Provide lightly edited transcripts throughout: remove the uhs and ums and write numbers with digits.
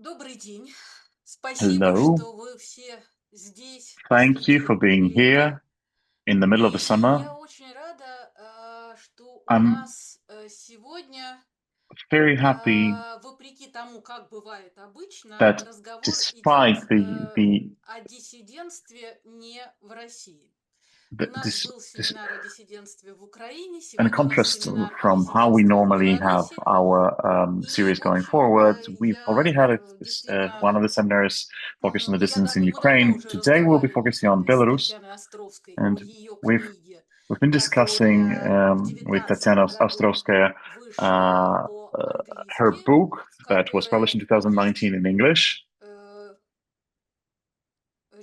Добрый день. Спасибо, Hello. что вы все здесь Thank you for посреди being лета. here in the middle of the И summer. я очень рада, что у I'm нас сегодня, very happy вопреки тому, как бывает обычно, that разговор идет despite the о диссидентстве не в России. У the нас this, был this семинар о диссидентстве в Украине, in сегодня у нас contrast семинар о from how we диссидентстве в normally have Беларуси. our И, series в going общем, forward, we've already я had действительно one of the seminars focused on the dissidents in Мы давно Ukraine. уже Today we'll be разговаривали focusing on с Belarus, Татьяной Островской о and ее we've книге, we've been discussing которая в with 19 Tatiana году Astrouskaya вышла her по-английски, book в that was published которой in есть 2019 in English,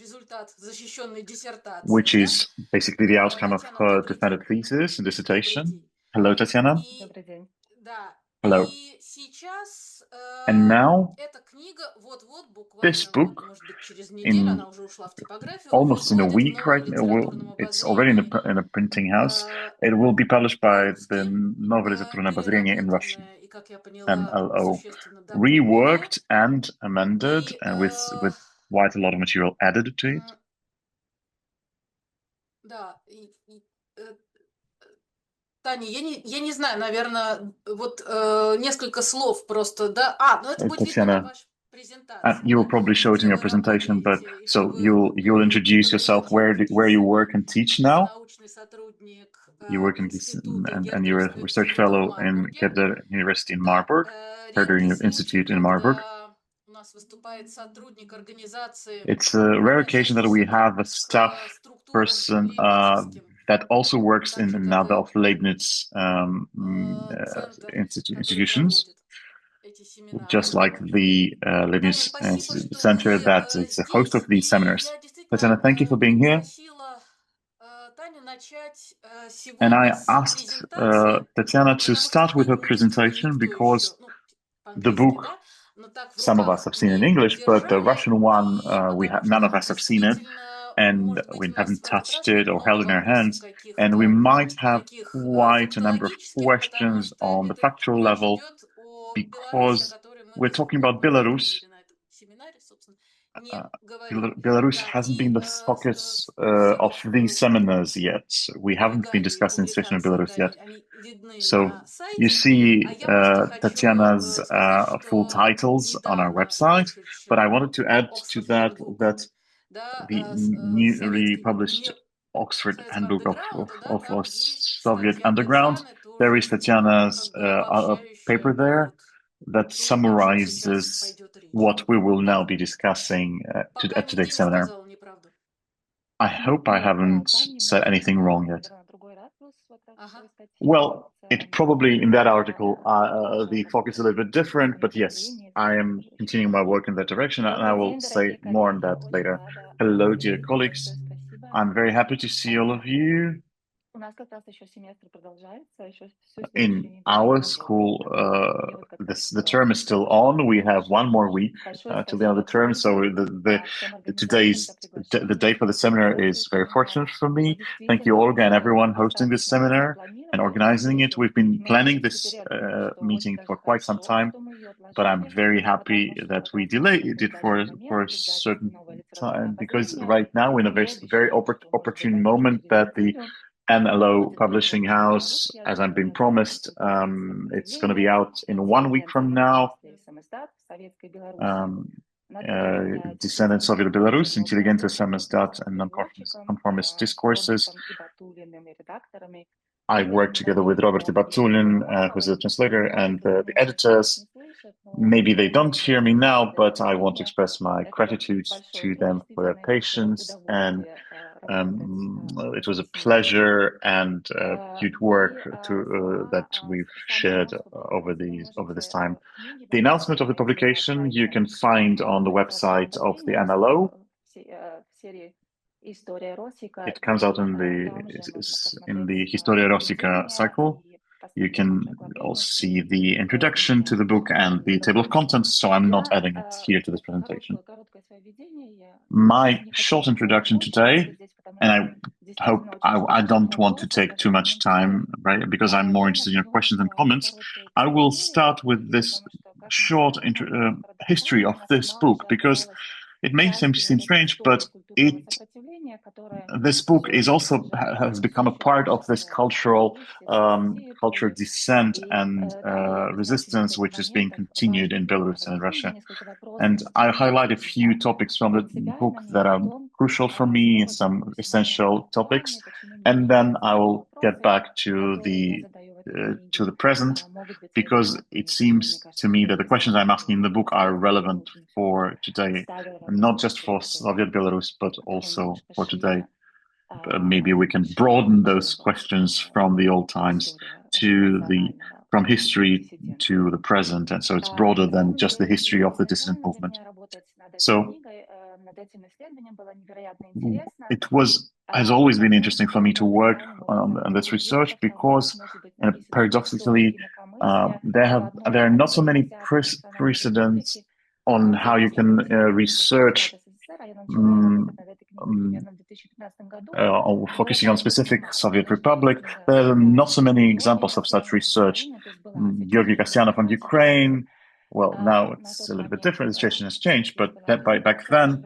результат защищенной which диссертации, да? is basically the outcome of Татьяна, her добрый день. defended thesis and Добрый dissertation. день. Hello, Tatiana. И да, Hello. и сейчас And now, эта книга вот-вот, this буквально, book, может быть, через неделю, in она уже ушла в типографию, almost in a выходит в week новом right now, литературном it's already обозрении. in a printing house. It will be published by the По-русски, Новое литературное обозрение in Russian, переработанная и, как я поняла, NLO, существенно дополненная. reworked and amended, И and with quite a lot of material added to it. да, Таня, я не знаю, наверное, вот несколько слов просто, да. Ну это будет видно на Tatiana, вашей презентации, you will да, probably show it in где your вы presentation, but работаете, если so вы you'll introduce yourself where you преподаете, work and teach now. научный сотрудник You work in this, Института and you're a Гердеровского research института в fellow in Марбурге. Kerder University in Да, Marburg, Herder редкость случай, Institute in Marburg. когда у нас выступает сотрудник организации, It's a rare occasion that we относящийся have a staff к структурам person лейбнистским, that also works так in же, как another и of Leibniz центр, который institutions, проводит эти семинары. just like the Таня, Leibniz спасибо, что Center вы that is the host здесь. of И these seminars. я действительно Tatiana, thank you for being here. попросила Таню начать And сегодня I с asked презентации, Tatiana to потому что start with her книгу, естественно, presentation никто еще, because ну, the по-английски, book да, но так в some of us руках have seen in не English, but the держали, Russian one, и потому none of что us have seen it, действительно, and может быть, we у нас haven't в этот раз touched it будет or много held in our вопросов hands. And we каких-то might have таких quite a number of фактологических, потому questions что on the это factual речь level идет о Беларуси, о because которой мы we're до сих talking пор, about по крайней Belarus. мере, на этом семинаре, собственно, не говорили. Belarus Да, hasn't been и the focus of these ссылочку seminars yet. We на haven't been регалии discussing the situation of публикации, Belarus да, yet. они видны So на you сайте. А see я просто хочу Tatiana's сказать, full что titles on our недавно website, but I вышедший wanted to add to Oxford that Handbook, that да, the newly советской, published Oxford советского Handbook андеграунда, да, of там есть Soviet статья Underground. Татьяны, There тоже is Tatiana's как бы paper обобщающая, да, there вот that то, о чем сейчас summarizes пойдет речь. what we will now be discussing Пока at нигде today's не seminar. сказала неправду. I hope I haven't said anything wrong yet. Ага. Well, it probably in that article the focus is a little bit different, but yes, I am continuing my work in that direction, and I will say more on that later. Hello, dear colleagues. I'm very happy to see all of you. In our school, the term is still on. We have one more week till the end of the term, so the day for the seminar is very fortunate for me. Thank you all again, everyone hosting this seminar and organizing it. We've been planning this meeting for quite some time, but I'm very happy that we delayed it for a certain time because right now we're in a very opportune moment that the NLO Publishing House, as I've been promised. It's going to be out in 1 week from now. Dissent in Soviet Belarus, Intelligente Samizdat, and non-conformist discourses. I work together with Robert Batulin, who's the translator, and the editors. Maybe they don't hear me now, but I want to express my gratitude to them for their patience. And it was a pleasure and huge work that we've shared over this time. The announcement of the publication you can find on the website of the NLO. It comes out in the Historia Rossica cycle. You can also see the introduction to the book and the table of contents, so I'm not adding it here to this presentation. My short introduction today, and I hope I don't want to take too much time, right? Because I'm more interested in your questions and comments. I will start with this short history of this book because it may seem strange, but it this book is also has become a part of this cultural dissent and resistance, which is being continued in Belarus and in Russia. And I highlight a few topics from the book that are crucial for me, some essential topics, and then I will get back to the present because it seems to me that the questions I'm asking in the book are relevant for today, not just for Soviet Belarus, but also for today. Maybe we can broaden those questions from the old times from history to the present, and so it's broader than just the history of the dissident movement. So it has always been interesting for me to work on this research because, paradoxically, there are not so many precedents on how you can research focusing on specific Soviet Republic. There are not so many examples of such research. Georgy Kasyanov on Ukraine. Well, now it's a little bit different. The situation has changed, but back then,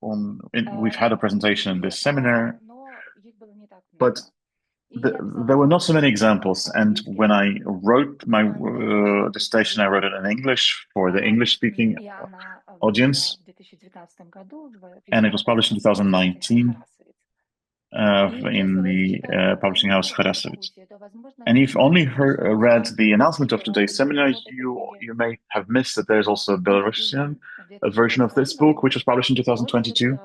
we've had a presentation in this seminar, but there were not so many examples. And when I wrote my dissertation, I wrote it in English for the English-speaking audience, and it was published in 2019 in the publishing house Harasovich. And if only read the announcement of today's seminar, you may have missed that there's also a Belarusian version of this book, which was published in 2022,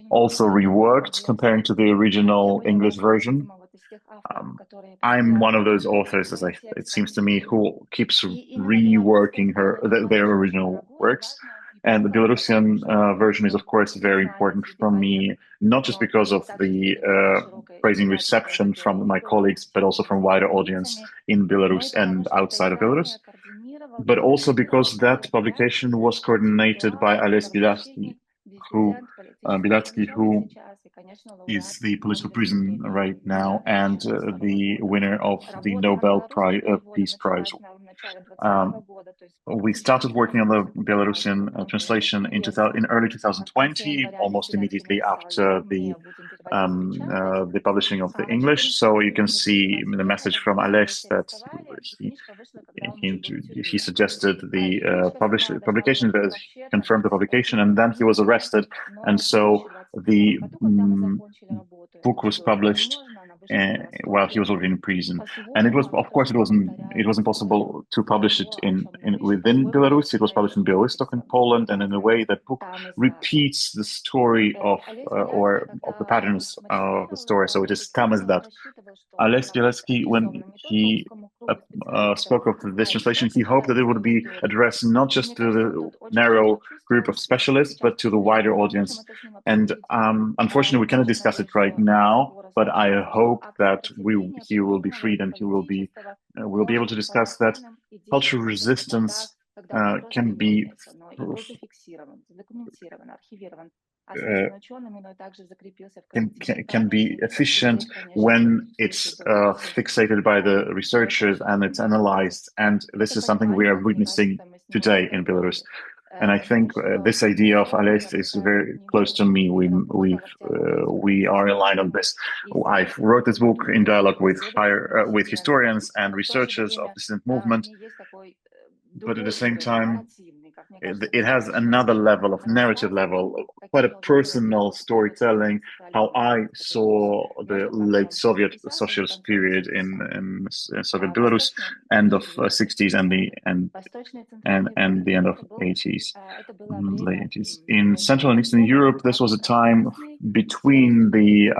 also reworked comparing to the original English version. I'm one of those authors, it seems to me, who keeps reworking their original works. And the Belarusian version is, of course, very important for me, not just because of the praising reception from my colleagues, but also from wider audience in Belarus and outside of Belarus, but also because that publication was coordinated by Ales Bilatsky, who is the political prisoner right now and the winner of the Nobel Peace Prize. We started working on the Belarusian translation in early 2020, almost immediately after the publishing of the English. So you can see the message from Ales that he suggested the publication, that confirmed the publication, and then he was arrested, and so the book was published while he was already in prison. And it was, of course, it was impossible to publish it within Belarus. It was published in Białystok in Poland, and in a way that book repeats the story of the patterns of the story. So it is comes that Ales Bielatsky, when he spoke of this translation, he hoped that it would be addressed not just to the narrow group of specialists, but to the wider audience. And unfortunately, we cannot discuss it right now, but I hope that he will be freed and we'll be able to discuss that cultural resistance can be efficient when it's fixated by the researchers and it's analyzed. And this is something we are witnessing today in Belarus. And I think this idea of Ales is very close to me. We are in line on this. I wrote this book in dialogue with historians and researchers of the dissident movement, but at the same time, it has another level of narrative level, quite a personal storytelling, how I saw the late Soviet socialist period in Soviet Belarus, end of 60s and the end of 80s, late 80s. In Central and Eastern Europe, this was a time between the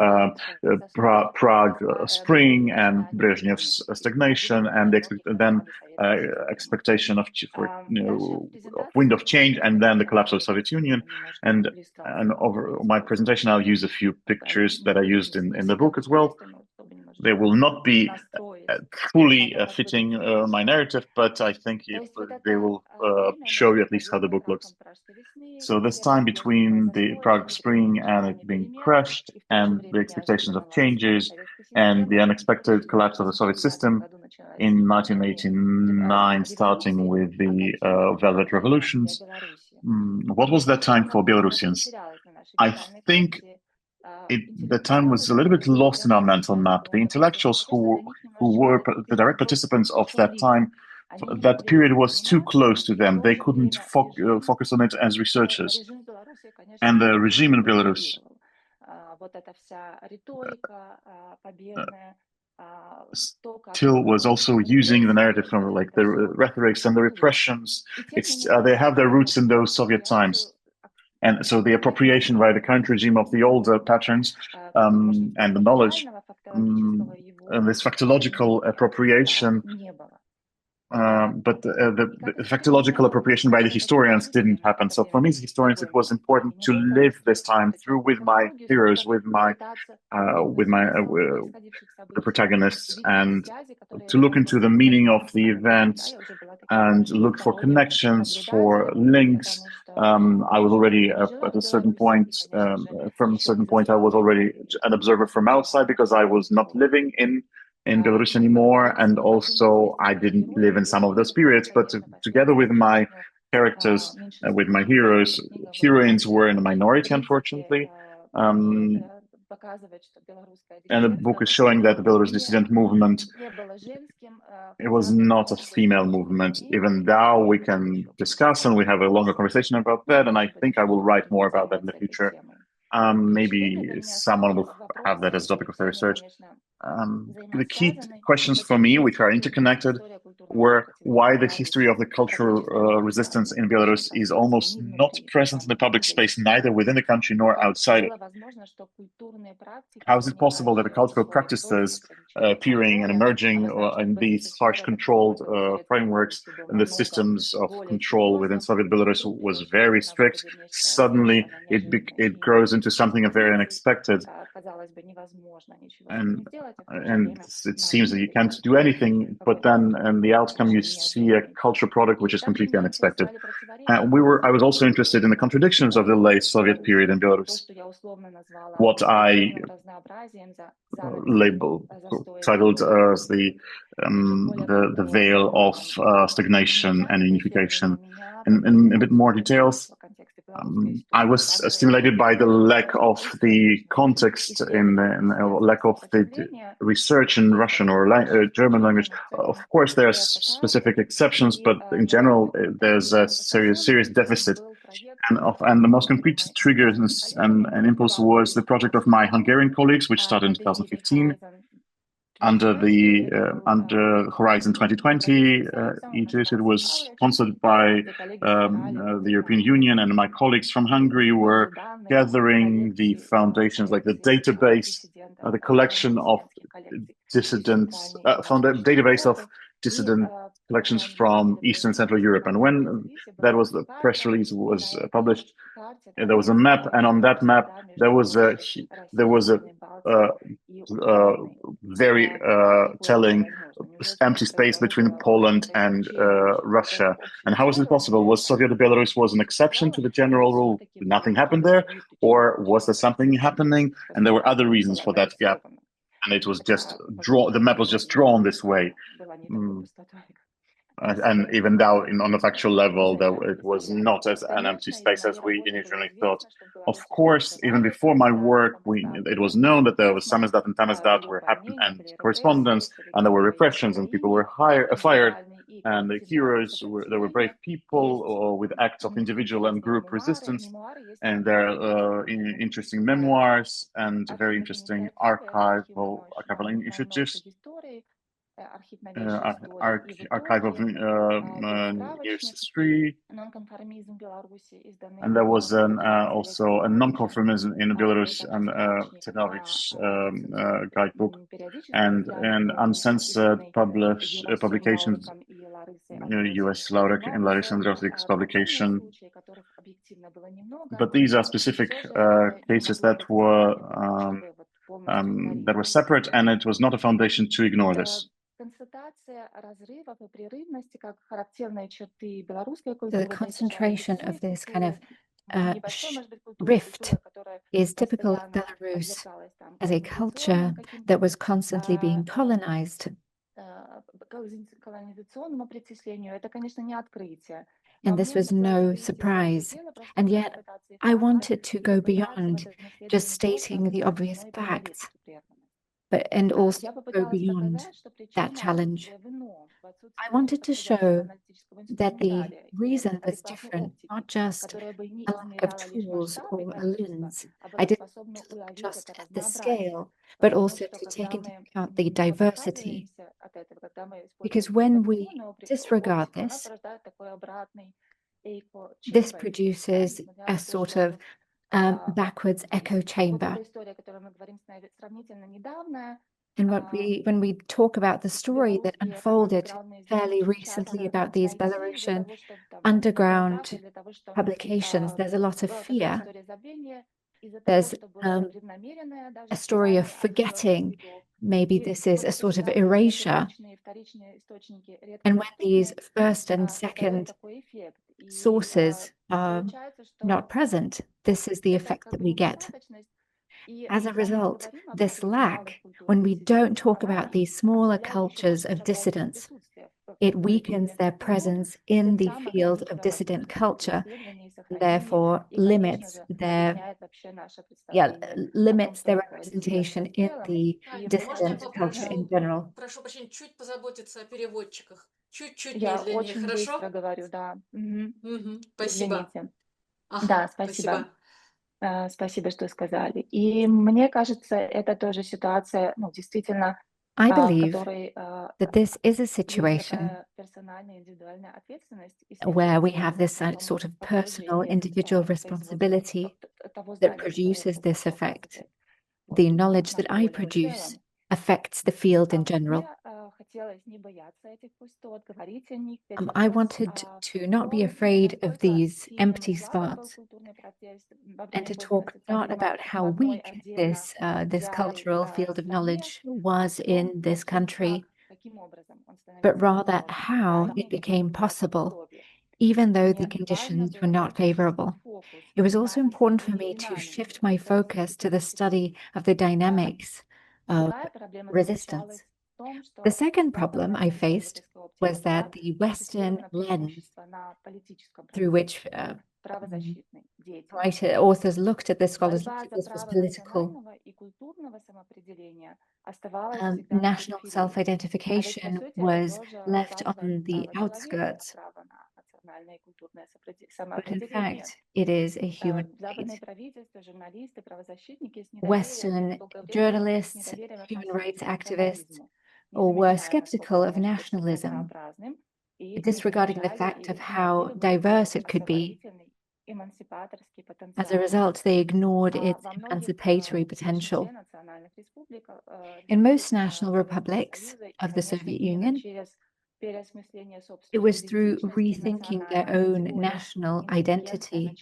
Prague Spring and Brezhnev's stagnation, and then expectation of wind of change, and then the collapse of the Soviet Union. And over my presentation, I'll use a few pictures that I used in the book as well. They will not be fully fitting my narrative, but I think they will show you at least how the book looks. So this time between the Prague Spring and it being crushed and the expectations of changes and the unexpected collapse of the Soviet system in 1989, starting with the Velvet Revolutions. What was that time for Belarusians? I think the time was a little bit lost in our mental map. The intellectuals who were the direct participants of that time, that period was too close to them. They couldn't focus on it as researchers. And the regime in Belarus still was also using the narrative from like the rhetorics and the repressions. They have their roots in those Soviet times. And so the appropriation by the current regime of the older patterns and the knowledge, and this factological appropriation, but the factological appropriation by the historians didn't happen. So for me as historians, it was important to live this time through with my heroes, with the protagonists, and to look into the meaning of the events and look for connections, for links. I was already at a certain point, from a certain point, I was already an observer from outside because I was not living in Belarus anymore. And also I didn't live in some of those periods, but together with my characters, with my heroines were in a minority, unfortunately. And the book is showing that the Belarus dissident movement, it was not a female movement. Even now we can discuss and we have a longer conversation about that. And I think I will write more about that in the future. Maybe someone will have that as a topic of their research. The key questions for me, which are interconnected, were why the history of the cultural resistance in Belarus is almost not present in the public space, neither within the country nor outside it. How is it possible that the cultural practices appearing and emerging in these harsh controlled frameworks and the systems of control within Soviet Belarus was very strict? Suddenly it grows into something very unexpected. And it seems that you can't do anything, but then in the outcome you see a cultural product which is completely unexpected. I was also interested in the contradictions of the late Soviet period in Belarus. What I titled as the veil of stagnation and unification. In a bit more details, I was stimulated by the lack of the context in lack of the research in Russian or German language. Of course, there are specific exceptions, but in general, there's a serious deficit. And the most concrete triggers and impulse was the project of my Hungarian colleagues, which started in 2015 under Horizon 2020. It was sponsored by the European Union, and my colleagues from Hungary were gathering the foundations, like the database, the collection of dissidents, database of dissident collections from Eastern Central Europe. And when the press release was published, there was a map, and on that map there was a very telling empty space between Poland and Russia. And how is it possible? Was Soviet Belarus was an exception to the general rule? Nothing happened there, or was there something happening? And there were other reasons for that gap, and it was just the map was just drawn this way. And even though on a factual level, it was not as an empty space as we initially thought. Of course, even before my work, it was known that there was samizdat and tamizdat were happening, and correspondence, and there were repressions, and people were fired. And the heroes there were brave people with acts of individual and group resistance, and there are interesting memoirs and very interesting archival initiatives. Archive of News History, and there was also a non-conformism in Belarus and Tsenovich guidebook, and uncensored publications, U.S. Laurek and Larissa Androslik's publication. But these are specific cases that were separate, and it was not a foundation to ignore this. The concentration of this kind of rift is typical of Belarus as a culture that was constantly being colonized. And this was no surprise. And yet I wanted to go beyond just stating the obvious facts, and also go beyond that challenge. I wanted to show that the reason was different, not just a lack of tools or a lens. I didn't want to look just at the scale, but also to take into account the diversity. Because when we disregard this, this produces a sort of backwards echo chamber. And when we talk about the story that unfolded fairly recently about these Belarusian underground publications, there's a lot of fear. There's a story of forgetting. Maybe this is a sort of erasure. And when these first and second sources are not present, this is the effect that we get. As a result, this lack, when we don't talk about these smaller cultures of dissidents, it weakens their presence in the field of dissident culture, and therefore limits their representation in the dissident culture in general. Прошу прощения, чуть позаботиться о переводчиках. Чуть-чуть Я медленнее, очень хорошо? быстро говорю, да. Спасибо. Извините. Ага, Да, спасибо. Спасибо, что сказали. И мне кажется, это тоже ситуация, ну, действительно, I в believe которой that this is a есть situation такая персональная индивидуальная ответственность, и, where we следовательно, have this sort of personal individual responsibility того that знания, что produces this произошло effect. вот, The knowledge на that I поле produce ВДВ. affects the field in general. Мне хотелось не бояться этих пустот, говорить о них, I wanted to not be afraid of these empty spots and to talk not about how weak this cultural field of knowledge was in this country, but rather how it became possible, even though the conditions were not favorable. It was also important for me to shift my focus to the study of the dynamics of resistance. The second problem I faced was that the Western lens through which authors looked at this, scholars looked at this, was political. National self-identification was left on the outskirts, but in fact, it is a human right. Western journalists, human rights activists, were skeptical of nationalism, disregarding the fact of how diverse it could be. As a result, they ignored its emancipatory potential. In most national republics of the Soviet Union, it was through rethinking their own national identity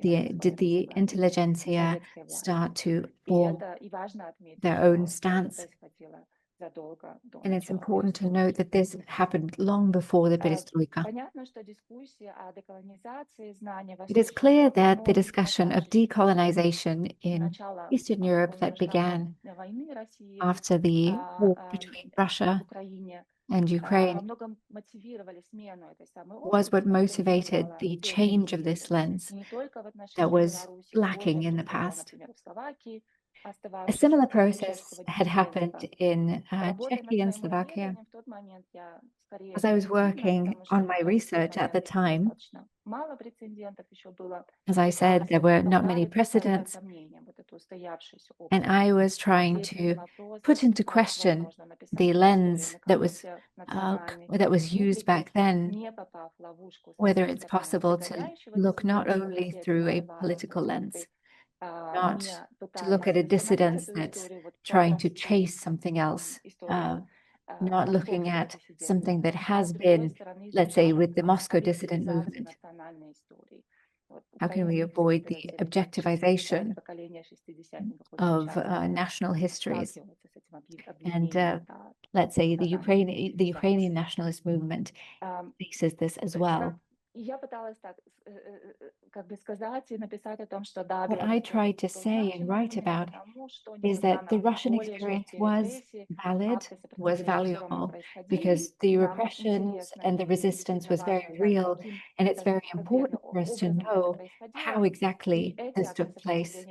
did the intelligentsia start to form their own stance. And it's important to note that this happened long before the perestroika. It is clear that the discussion of decolonization in Eastern Europe that began after the war between Russia and Ukraine was what motivated the change of this lens that was lacking in the past. A similar process had happened in Czechia and Slovakia. As I was working on my research at the time, as I said, there were not many precedents, and I was trying to put into question the lens that was used back then, whether it's possible to look not only through a political lens, not to look at a dissidence that's trying to chase something else, not looking at something that has been, let's say, with the Moscow dissident movement. How can we avoid the objectivization of national histories? And let's say the Ukrainian nationalist movement faces this as well. What I tried to say and write about is that the Russian experience was valid, was valuable, because the repressions and the resistance was very real, and it's very important for us to know how exactly this took place.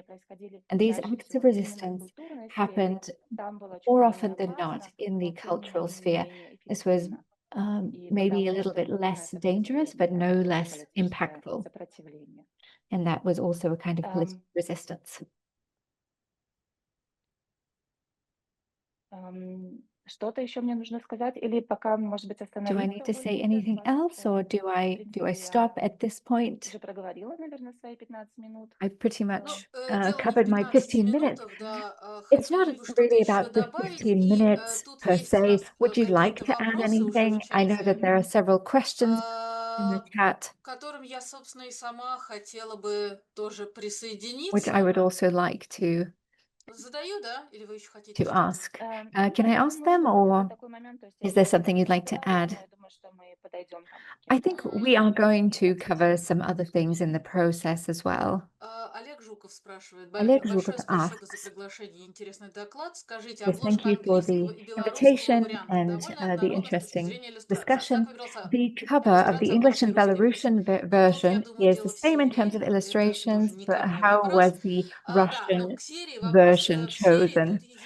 And these acts of resistance happened more often than not in the cultural sphere. This was maybe a little bit less dangerous, but no less impactful. And that was also a kind of political resistance. Что-то еще мне нужно сказать, или пока, может быть, Do I остановиться need to у say лимита anything else, or do I stop at this point? уже проговорила, наверное, свои 15 минут. I've pretty Ну, much дело не в covered my 15 15 minutes. минутах, да. It's not Хочу что-то really еще about the добавить, 15 и minutes тут per есть у se. нас Would you like какие-то to add вопросы уже в anything? I know that there are чате, several questions in the chat, которым я, собственно, и сама хотела бы тоже which I присоединиться. would also like to Задаю, да? Или вы еще хотите что-то? ask. Can I ask them, or is there something you'd like to add? I think we are going to cover some other things in the process as well. Олег Жуков спрашивает. Олег Большое Жуков спасибо за asks, приглашение и интересный доклад. Скажите, yes, thank обложка you for английского the и белорусского invitation вариантов and довольно the однородна с точки interesting зрения иллюстрации. Как discussion. выбирался The cover of the English and Belarusian Тут, я version думаю, is the дело в same in terms серии. of Это illustrations, тоже не but ко мне how вопрос. was the Да, ну, Russian к серии вопрос. version К серии тут, chosen? извините,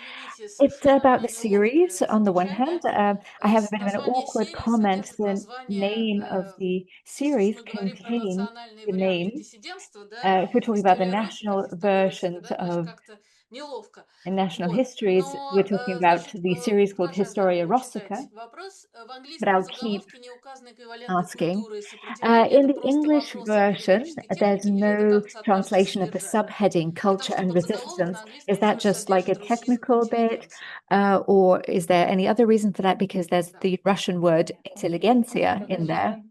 It's совершенно about the неловкое series on the one hand. замечание. I have a bit of an Название awkward серии comment. содержит The название, name of the если уж series мы говорим про contains национальные the варианты name. диссидентства, да, If we're talking about the история Руси как national история Руси, versions да, значит, of как-то неловко. the national Вот. histories, we're Но, talking about значит, the series called как же я Historia могу Rossica, читать вопрос? В but английском I'll keep заголовке не указаны эквиваленты asking. культуры и сопротивления. In Это the просто English вопрос version, академической there's техники или это no как-то относится к translation of the содержанию? subheading Или там culture and что-то в заголовок resistance. на английском Is that тоже just like a содержит русизм technical bit, интеллигенция? or is there any other reason for that? Because there's Да. the Russian word intelligentsia in there.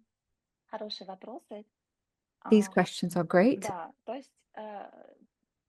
Хорошие вопросы. These questions are great. Да, то есть,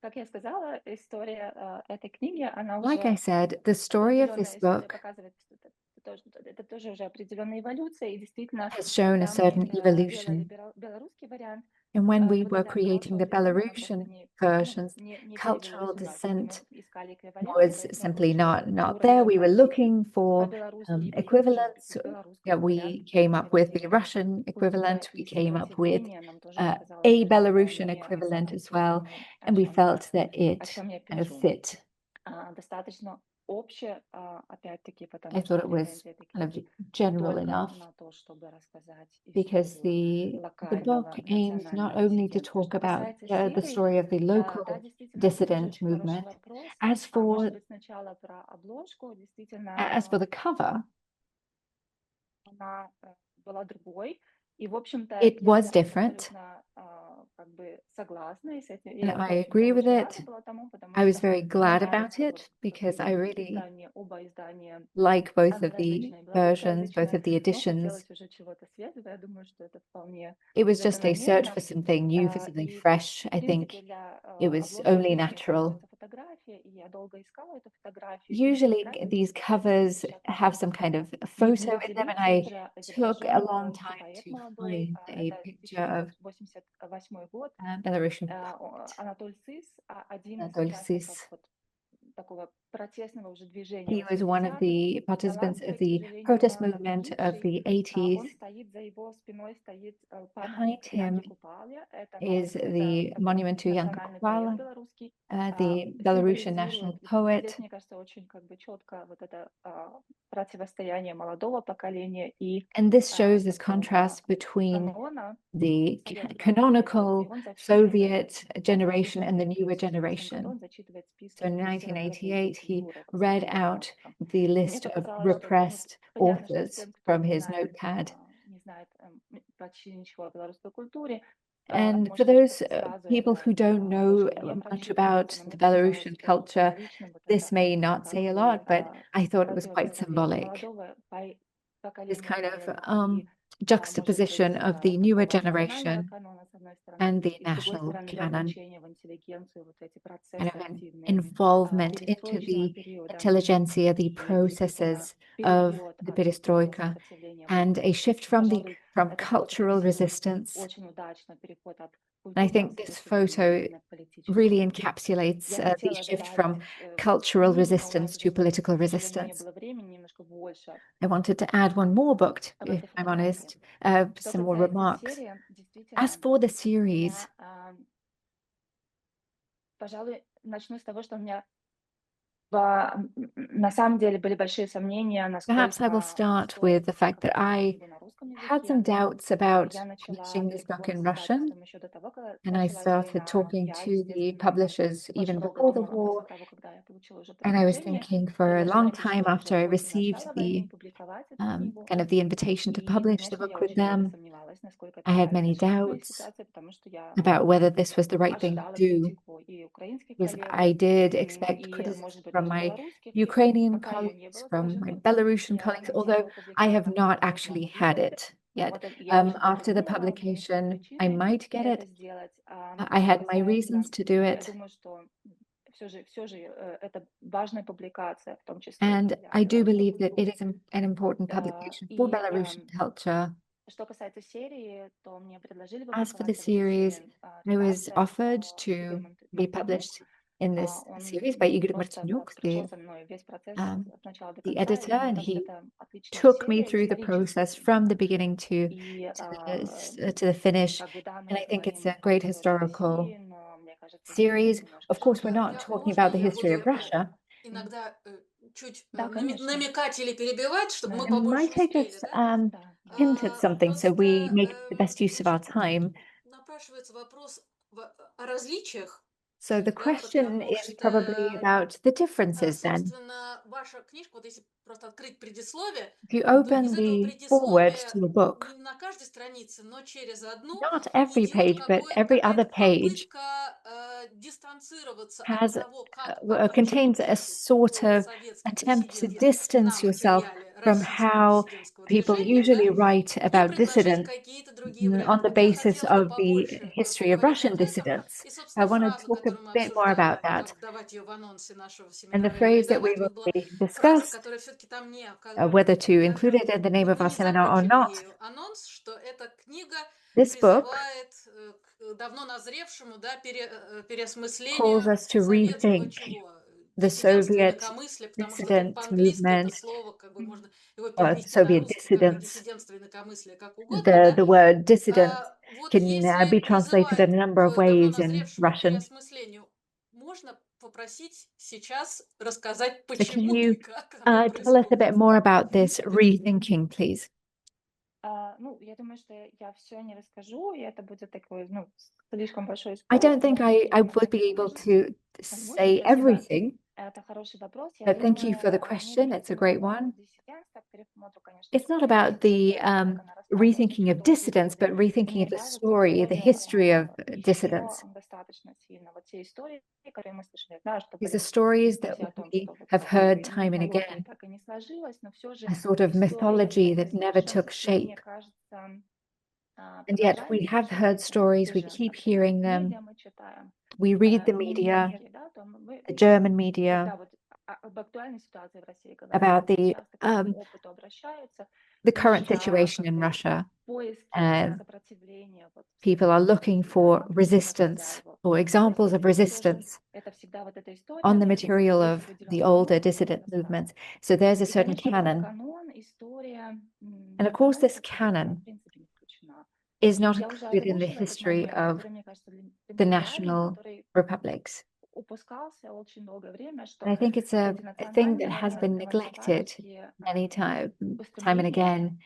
как я сказала, история этой книги, она Like I уже said, the story of this определенная история book показывает, что это тоже уже определенная эволюция, и действительно has shown a там certain именно evolution. белорусский вариант, And when we вот were эта creating the cultural dissent, она просто Belarusian versions, не перевелась cultural сюда. То есть dissent мы искали эквивалент, was то есть мы simply получили not структуру there. ее We were как looking for по-белорусски, и в июне уже equivalents. белорусский вариант We came up with the переводили. Russian Пусть это equivalent. We и came up with сопротивление нам тоже a показалось Belarusian вполне equivalent as well, соответствующим, and we felt that о it чем я kind of пишу. fit. Достаточно общее, опять-таки, I потому thought что it was претензия этой kind of книги general только enough, на то, чтобы рассказать because историю the book локального aims not национального only to диссидентства. talk Что about касается the серии, story of the да, local действительно, это тоже dissident очень хороший movement. вопрос. As Может for быть, сначала про обложку. Действительно, the cover, она была другой. И, в общем-то, it я was different, абсолютно как бы согласна и с этим. and Я, в I общем-то, agree with очень рада it. была тому, потому I was что very мне glad нравится about it вот because I really издание, оба издания like both of the англоязычное и versions, both белорусскоязычное. of the Но editions. хотелось уже чего-то свежего. Я думаю, что это вполне It was just a search закономерно. for something new, for something И, fresh. в I think принципе, для it was обложки only обычно natural. используется фотография, и я долго искала эту фотографию. И Usually фотография these действительно covers совершенно have some kind of a не photo in them, and I центра took a изображен long русский time поэт to молодой. find a Это picture of 1988 год. Belarusian poet Анатоль Сыс, один из Anatol участников Sis. вот такого протестного уже движения He was one of 80-х. the participants of Талантливый, к the сожалению, protest но movement of погибший. the 80s. Он стоит, за его спиной стоит Behind памятник him Янке Купале. Это is the такой monument to Yanka национальный поэт Kupala, белорусский. the Belarusian national Символизирует, poet. здесь, мне кажется, очень как бы четко вот это противостояние молодого поколения и And this shows this такого contrast between канона the советского периода. И canonical он зачитывает Soviet в generation and the 1988 newer году generation. он зачитывает So in списки репрессированных 1988, he культуры read своим out нотаткам. the Мне list of показалось, что это, repressed понятно, что authors всем, кто from не his знает, notepad. не знает почти ничего о белорусской культуре, And for может those сразу people это who don't know тоже не much прочитывается. about Но the мне показалось, Belarusian что culture, символично вот this это may not как say a бы lot, but I thought it was quite противопоставление symbolic. молодого This поколения kind of поэта и juxtaposition of the newer generation and the national canon, kind of an involvement into the intelligentsia, the processes of the perestroika, and a shift from cultural resistance. And I think this photo really encapsulates the shift from cultural resistance to political resistance. I wanted to add one more book, if I'm honest, some more remarks. As for the series, perhaps I will start with the fact that I had some doubts about publishing this book in Russian, and I started talking to the publishers even before the war, and I was thinking for a long time after I received the kind of the invitation to publish the book with them, I had many doubts about whether this was the right thing to do, because I did expect criticism from my Ukrainian colleagues, from my Belarusian colleagues, although I have not actually had it yet. After the publication, I might get it. I had my reasons to do it. And I do believe that it is an important publication for Belarusian culture. As for the series, I was offered to be published in this series by Igor Martinyuk, the editor, and he took me through the process from the beginning to the finish. And I think it's a great historical series. Of course, we're not talking about the history of Russia. Иногда чуть намекать или перебивать, чтобы мы Might побольше I успели, just да? hint at something so we make the best use of our time? Напрашивается вопрос о различиях. So the question is probably about the differences then. Собственно, ваша книжка, вот если просто открыть предисловие, If you то open из этого the forward предисловия to a book, не на каждой странице, но через одну not every идет page, but every other какая-то page попытка дистанцироваться has от того, как contains a sort of советский attempt to диссидент distance на yourself материале from российского how диссидентского people движения, usually да, write и about предложить dissidents какие-то другие on варианты. the Вот я basis хотела бы of the побольше history of поговорить Russian об этом. dissidents. И, I собственно, want to фразу, talk a которую мы bit more about обсуждали, that. как давать ее в анонсе нашего And the семинара, phrase или that we давать, will вот была фраза, discuss, которая все-таки там не whether to да, include it in the name of мы our не seminar or закончили not, ею анонс, что эта книга this book призывает к давно назревшему, да, calls переосмыслению us to советского rethink чего? the Диссидентства, Soviet инакомыслия, потому что вот dissident по-английски это movement, слово, как бы можно его or перевести на Soviet русский, как и dissidents. диссидентство, инакомыслие, как угодно, да? The word dissident Вот can если be translated in призывает a number of к давно ways in назревшему Russian. переосмыслению, можно попросить сейчас рассказать, So can почему you и как оно tell us a bit происходит? more about this rethinking, please? Я думаю, что я все не расскажу, и это будет такой, слишком большой I спор. don't think I would be able to say everything. Это хороший вопрос. But thank you for the question. It's a great one. It's not about the rethinking of dissidents, but rethinking of the story, the history of dissidents. Because the stories that we have heard time and again, a sort of mythology that never took shape. And yet we have heard stories, we keep hearing them, we read the media, the German media, about the current situation in Russia. People are looking for resistance or examples of resistance on the material of the older dissident movements. So there's a certain canon. And of course, this canon is not included in the history of the national republics. And I think it's a thing that has been neglected many time and again.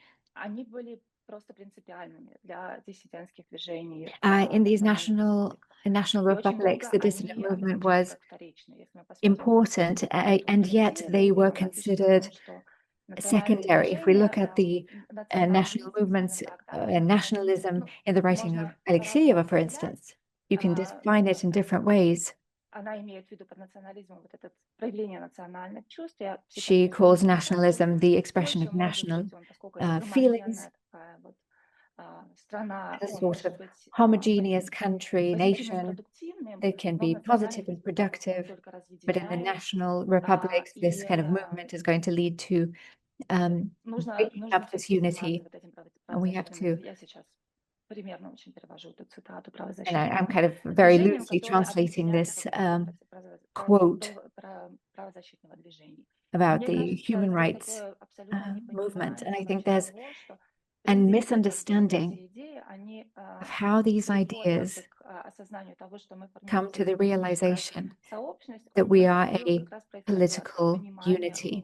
In these national republics, the dissident movement was important, and yet they were considered secondary. If we look at the national movements and nationalism in the writing of Alexeyeva, for instance, you can define it in different ways. She calls nationalism the expression of national feelings. a sort of homogeneous country, nation that can be positive and productive, but in the national republics, this kind of movement is going to lead to breaking up this unity, and we have to. And I'm kind of very loosely translating this quote about the human rights movement, and I think there's a misunderstanding of how these ideas come to the realization that we are a political unity.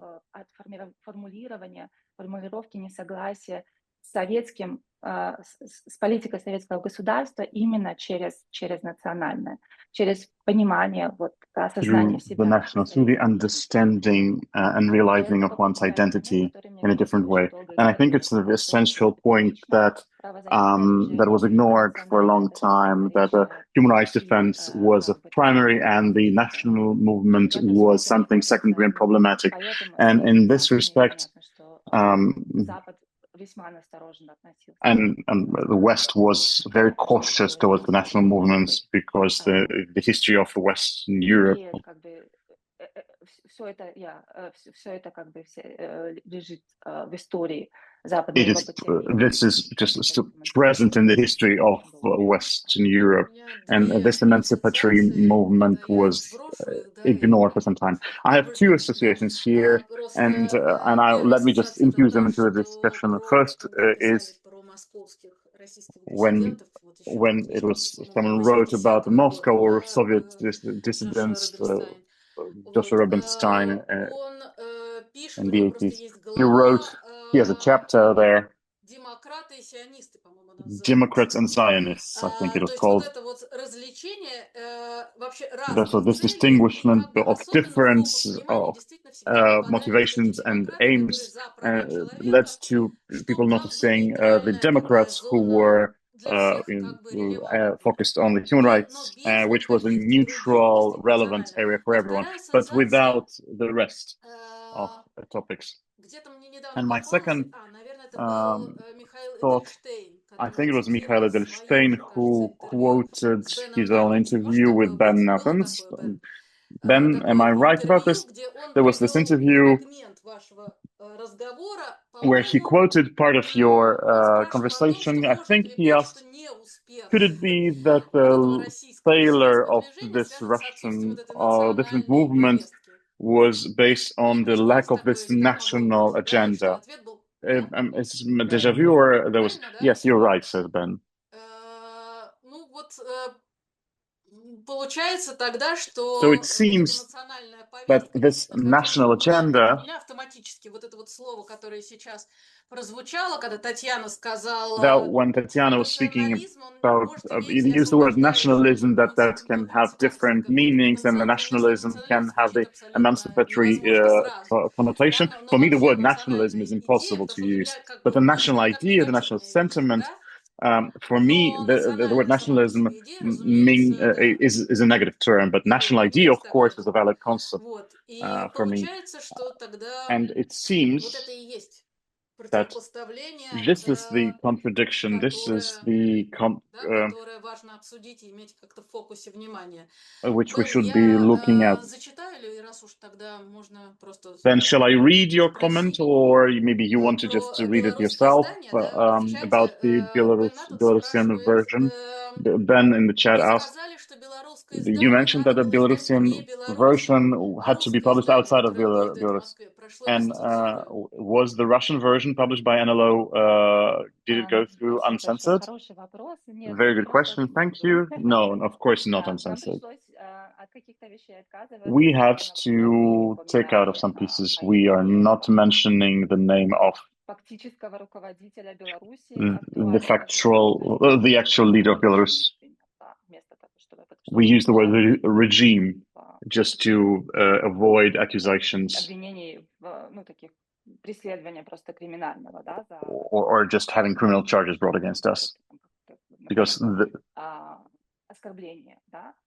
С политикой советского государства именно через национальное, через понимание, осознание себя. The national, through the understanding and realizing of one's identity in a different way. And I think it's the essential point that that was ignored for a long time, that human rights defense was a primary and the national movement was something secondary and problematic. And in this respect, and the West was very cautious towards the national movements because the history of Western Europe. This is just still present in the history of Western Europe, and this emancipatory movement was ignored for some time. I have two associations here, and let me just infuse them into the discussion. The first is when it was someone wrote about Moscow or Soviet dissidents, Joshua Rubinstein in the 80s. He has a chapter there, Democrats and Zionists, I think it was called. So this distinguishment of difference of motivations and aims led to people noticing the Democrats who were focused on the human rights, which was a neutral, relevant area for everyone, but without the rest of topics. And my second thought, I think it was Mikhail Edelstein who quoted his own interview with Ben Nathans. Ben, am I right about this? There was this interview where he quoted part of your conversation. I think he asked, could it be that the failure of this Russian different movement was based on the lack of this national agenda? It's a deja vu, or there was? Yes, you're right, says Ben. So it seems that this national agenda, that when Tatiana was speaking about, you used the word nationalism, that can have different meanings, and the nationalism can have the emancipatory connotation. For me, the word nationalism is impossible to use, but the national idea, the national sentiment, for me, the word nationalism is a negative term, but national idea, of course, is a valid concept for me. And it seems that this is the contradiction, this is the which we should be looking at. Then shall I read your comment, or maybe you want to just read it yourself about the Belarusian version? Ben in the chat asked, you mentioned that the Belarusian version had to be published outside of Belarus. And was the Russian version published by NLO, did it go through uncensored? Very good question, thank you. No, of course not uncensored. We had to take out of some pieces. We are not mentioning the name of the actual leader of Belarus. We use the word regime just to avoid accusations or just having criminal charges brought against us, because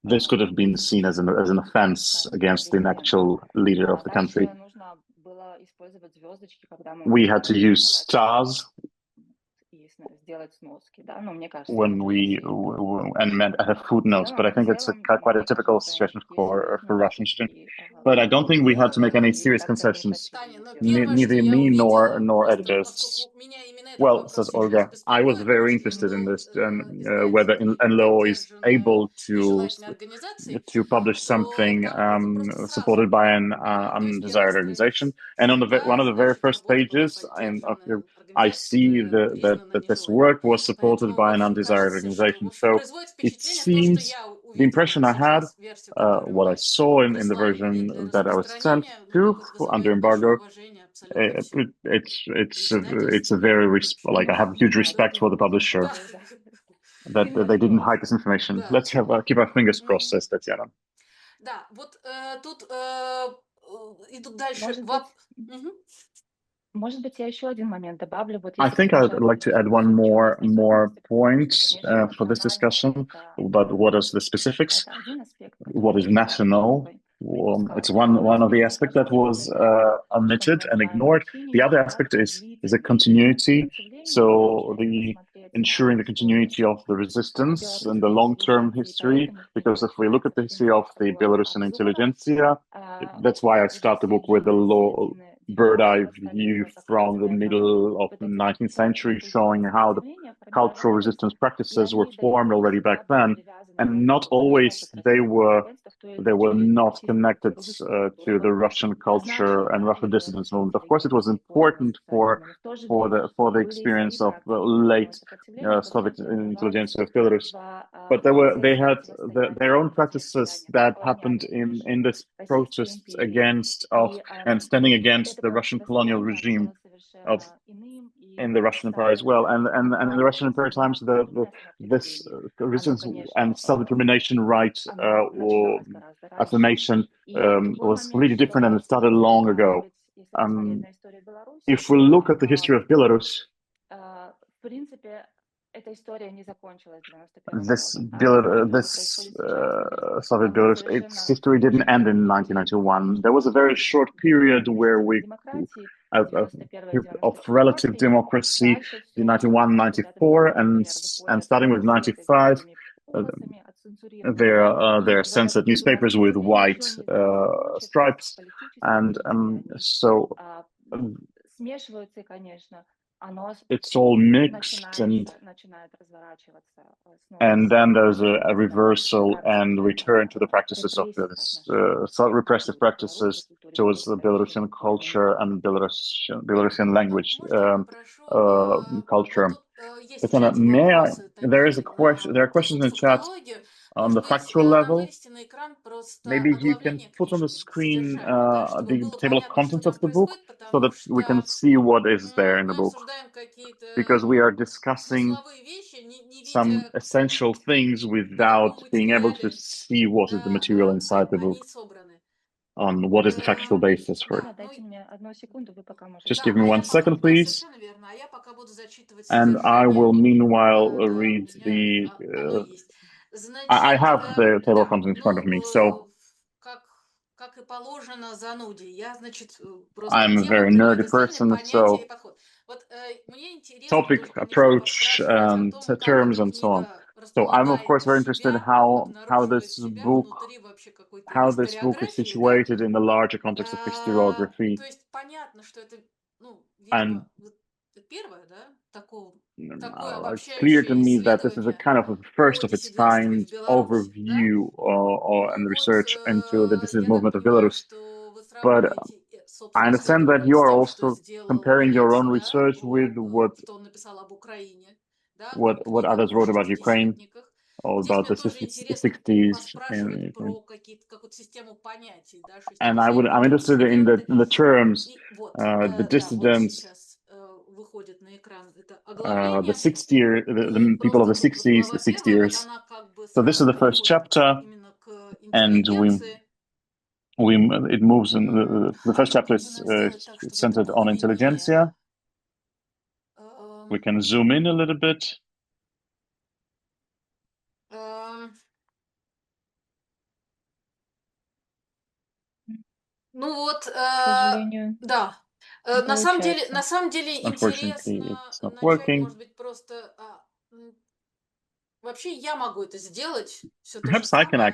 this could have been seen as an offense against the actual leader of the country. We had to use stars when we and meant at a footnote, but I think it's quite a typical situation for Russian students. But I don't think we had to make any serious concessions. Таня, но первое, что Neither я me увидела, nor просто editors. поскольку меня именно этот Well, вопрос says Olga, сейчас I was беспокоит, very наш фильм interested in был this, whether издательской NLO is поддержан able to нежелательной организацией, publish то something там вот просто supported сразу, by an да, то есть первая undesired страница, organization. And on one да, of the very значит, first работа была pages, поддержана I организацией, see которая признана that this нежелательной. work was supported Поэтому, в by an общем, undesired кажется, что, в organization. общем, So производит it впечатление то, что seems я the увидела impression I had, сейчас, версию, которую what I вы saw in the прислали мне для version that I was sent распространения, ну, to under вызывает большое embargo, уважение абсолютно все. it's a very like I have huge respect for the publisher Да, that they didn't hide this information. Да. Let's keep our fingers crossed, says Tatiana. да, вот тут идут дальше. Может быть, Мгм. может быть, я еще один момент добавлю. Вот I если think продолжать I'd like to add one more point for this discussion about what is the specifics, это один аспект, what is который national. It's one of the aspects that was omitted and ignored. The other aspect is a continuity. So the ensuring the continuity of the resistance and the long-term history. Because if we look at the history of the Belarusian intelligentsia, that's why I start the book with a bird eye view from the middle of the 19th century, showing how the cultural resistance practices were formed already back then, and not always they were not connected to the Russian culture and Russian dissidence movement. Of course, it was important for the experience of the late Soviet intelligentsia of Belarus, but they had their own practices that happened in this protest against and standing against the Russian colonial regime in the Russian Empire as well, and in the Russian Empire times, this resistance and self-determination right or affirmation was completely different, and it started long ago. If we look at the history of Belarus, this Soviet Belarus, its history didn't end in 1991. There was a very short period where of relative democracy in 91, 94, and starting with 95, they're censored newspapers with white stripes, and so it's all mixed, and then there's a reversal and return to the practices of this repressive practices towards the Belarusian culture and Belarusian language culture. Tatiana, there is a question. There are questions in the chat on the factual level. Maybe you can put on the screen the table of contents of the book so that we can see what is there in the book. Because we are discussing some essential things without being able to see what is the material inside the book, on what is the factual basis for it. Just give me 1 second, please. And I will meanwhile read the... I have the table of contents in front of me, so... I'm a very nerdy person, so topic, approach, and terms, and so on. So I'm of course very interested in how this book is situated in the larger context of historiography. And it's clear to me that this is a kind of a first of its kind overview and research into the dissident movement of Belarus. But I understand that you are also comparing your own research with what others wrote about Ukraine or about the 60s. And I'm interested in the terms, the dissidents, the people of the 60s, the 60ers. So this is the first chapter, and it moves in the first chapter is centered on intelligentsia. We can zoom in a little bit. Ну вот, К сожалению. да. На самом деле, получается. Unfortunately, интересно it's not начать, working. может быть, просто вообще я могу это сделать, все то же Perhaps I can самое, да,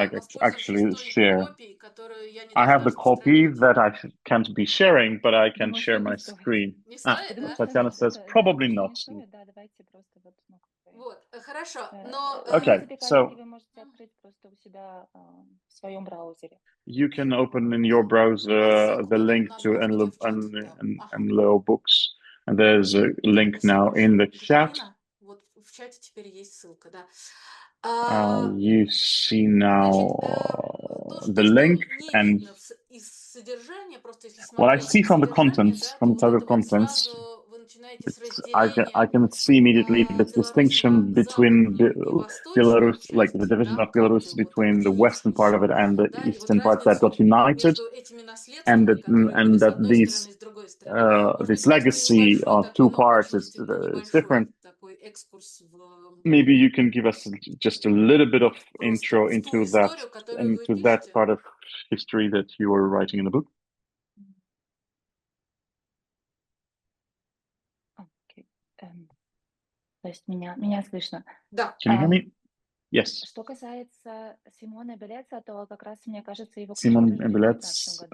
воспользовавшись actually той share. копией, которую я не I have должна the copy распространять. that can't be sharing, but I can share Думаю, my не стоит. screen. Не Ah, стоит, Я думаю, да? что Tatiana нет, says это да, probably лучше not. не стоит, да, давайте просто вот, ну, как бы, Вот, хорошо, э, но... в Okay, принципе, коллеги, so вы можете открыть просто у себя в своем браузере. you can open in your А browser ссылку the потом link to надо в чат, да. Ага. Enlo Books, and there's a link now in the chat. Екатерина, вот в чате теперь есть ссылка, да. You see Значит, now the что link, не and видно из содержания, просто если what I смотреть see from the содержание, contents, да, то from the вот table это of вот contents, сразу вы начинаете с I разделения can see immediately this белорусского distinction between западной и восточной Belarus, like the части, division да, of как Belarus бы вот between the western этнический part of it еще, and the да, и вот eastern part that got разницу united, между этими наследствами, которые были and с that одной стороны и с другой стороны. Может быть, this просто legacy небольшой of такой, two ну, parts очень is действительно different. небольшой такой экскурс Maybe you can give us just a little bit of intro в ту историю, которую вы into that пишете. part of history that you are writing in the book. Окей. То есть меня слышно. Да. Can you hear me? Yes. Что касается Симона Белеца, то как раз, мне кажется, его книжка Simon тоже в 2019 Belets, году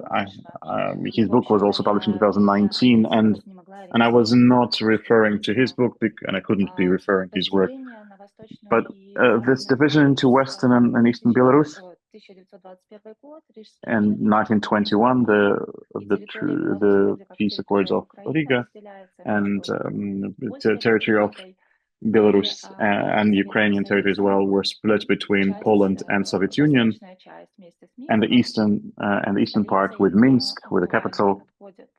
вышла. his В book was общем, also published in наверное, я 2019, сейчас не могла and I was реферировать not referring to his его. book, and I couldn't be referring to his work. Разделение на Восточную But и this Западную division Беларусь, into Western and Eastern Belarus 1921 год, Рижский in мир, 1921, и территория Белорусской the вроде как peace accords территория of Украины Riga разделяется and между польской territory of республикой Belarus and Советским Ukrainian territory as well Союзом. were split between Часть, Poland and Soviet Union, восточная часть вместе с and Минском, the eastern part with столицей Minsk, with the Украины capital, отходит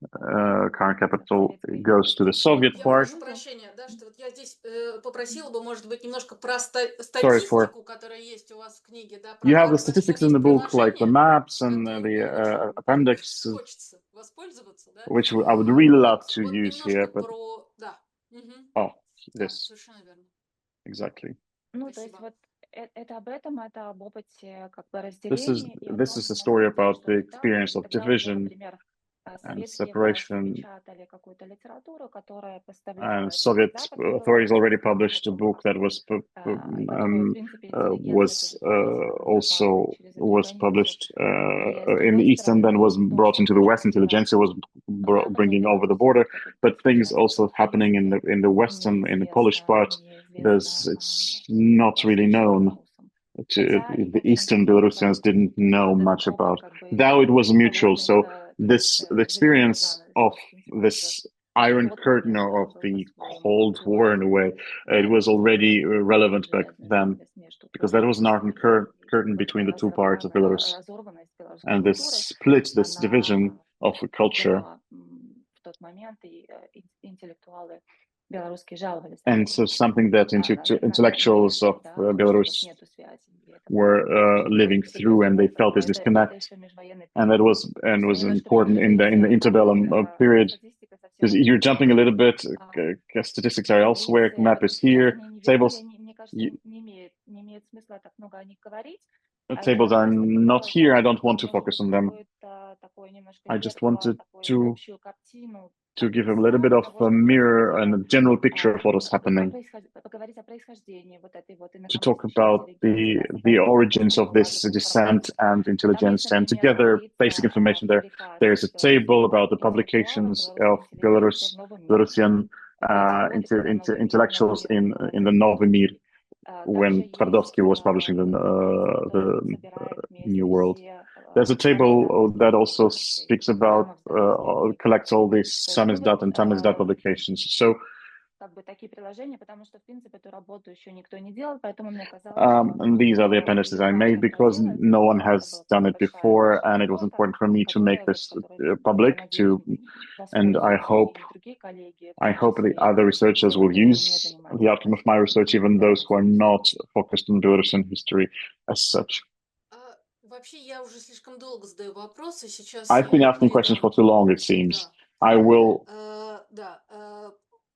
current к capital, Советской, goes to the Soviet Я Советскому part. прошу Союзу. прощения, да, что вот я здесь попросила бы, может быть, немножко про Sorry for статистику, которая есть у вас в книге, да, про you have the карту. Значит, statistics вот in есть the book, like the приложение, maps and которым the мне очень так appendix, хочется воспользоваться, да. which I would really love Вот, to вот use here, немножко but про, да, мгм, oh, да, this совершенно верно. exactly. Ну, то есть Спасибо. вот это об этом, это об опыте как бы This is разделения и о this том, is a что на story самом деле, about что the тогда, experience of тогда уже, division например, and советские власти separation. печатали какую-то литературу, которая And поставлялась в Soviet Западную authorities Белоруссию, already а published a потом book that was и потом, в принципе, интеллигенция was тоже стала пропагандировать also через эту was границу. published И с in the другой east and then стороны, was то, brought что into the west. происходило Intelligentsia was в Западной bringing over the Белоруссии, border, как это but things сейчас, also в happening in принципе, the western, in the Polish part. неизвестно It's not really восточным known. белорусам. Хотя и, в The общем-то, Eastern много Belarusians didn't know вот этот much опыт about, как бы though it was mutual. холодных, So то есть the железного experience of занавеса, в принципе, уже this Iron год, Curtain or наверное, of был the по-своему Cold War in a way, it was already relevant back железный then занавес между because that was an Iron белорусской и curtain вот between the two parts of Belarus, разорванность белорусской and this культуры, split, this division она of a culture. была в тот момент, и интеллектуалы белорусские жаловались на And это. so something that intellectuals Наверное, of да, потому что вот Belarus нету связи. И это were очень living through, серьезный and they опыт. felt this Это disconnect, еще межвоенный and that период. was Мне кажется, important in the период interbellum period. статистика Because совсем you're другая. jumping a little bit, А, statistics are elsewhere, Таблицы, map is сейчас here, они не видны, tables мне кажется, не имеет смысла так много о них говорить. Я tables бы are просто not пыталась here. I дать, don't want to может focus быть, on them. какое-то такое немножко I just зеркало, wanted такую to общую картину, give a little bit of того, a что mirror and происходило, a general picture of what was happening. поговорить о происхождении вот этой вот To talk инакомыслящей about интеллигенции, the собрать origins of самую this базовую dissent информацию. and Там есть, intelligence, and например, together basic таблица о information there. There's a публикациях table белорусских about the интеллектуалов, publications of белорусской интеллигенции в Новом мире. Belarusian В эти годы, когда Новый intellectuals мир in the Новый мир также when есть Twardowski was publishing таблица, которая the собирает New вместе World. все There's a table самоиздаты that also белорусской speaks about, самоиздательской сети. collects all these То есть, ну вот, samizdat and tamizdat publications. So как бы такие приложения, потому что, в принципе, эту работу еще никто не делал, поэтому мне казалось, что and these are the appendices I made важно because проделать. no one Это has была done такая it большая, before, большая and it was работа, important for me to make которая, вот, this которой, я public. надеюсь, воспользуются hope и другие коллеги, в I том hope the числе other и researchers те, will кто не use the занимается outcome of my research, специфически even those who are белорусской not историей. focused on Belarusian history as such. Вообще, я уже слишком долго задаю вопросы, сейчас I've been я asking questions for передам. too long, it seems. Да, I will да,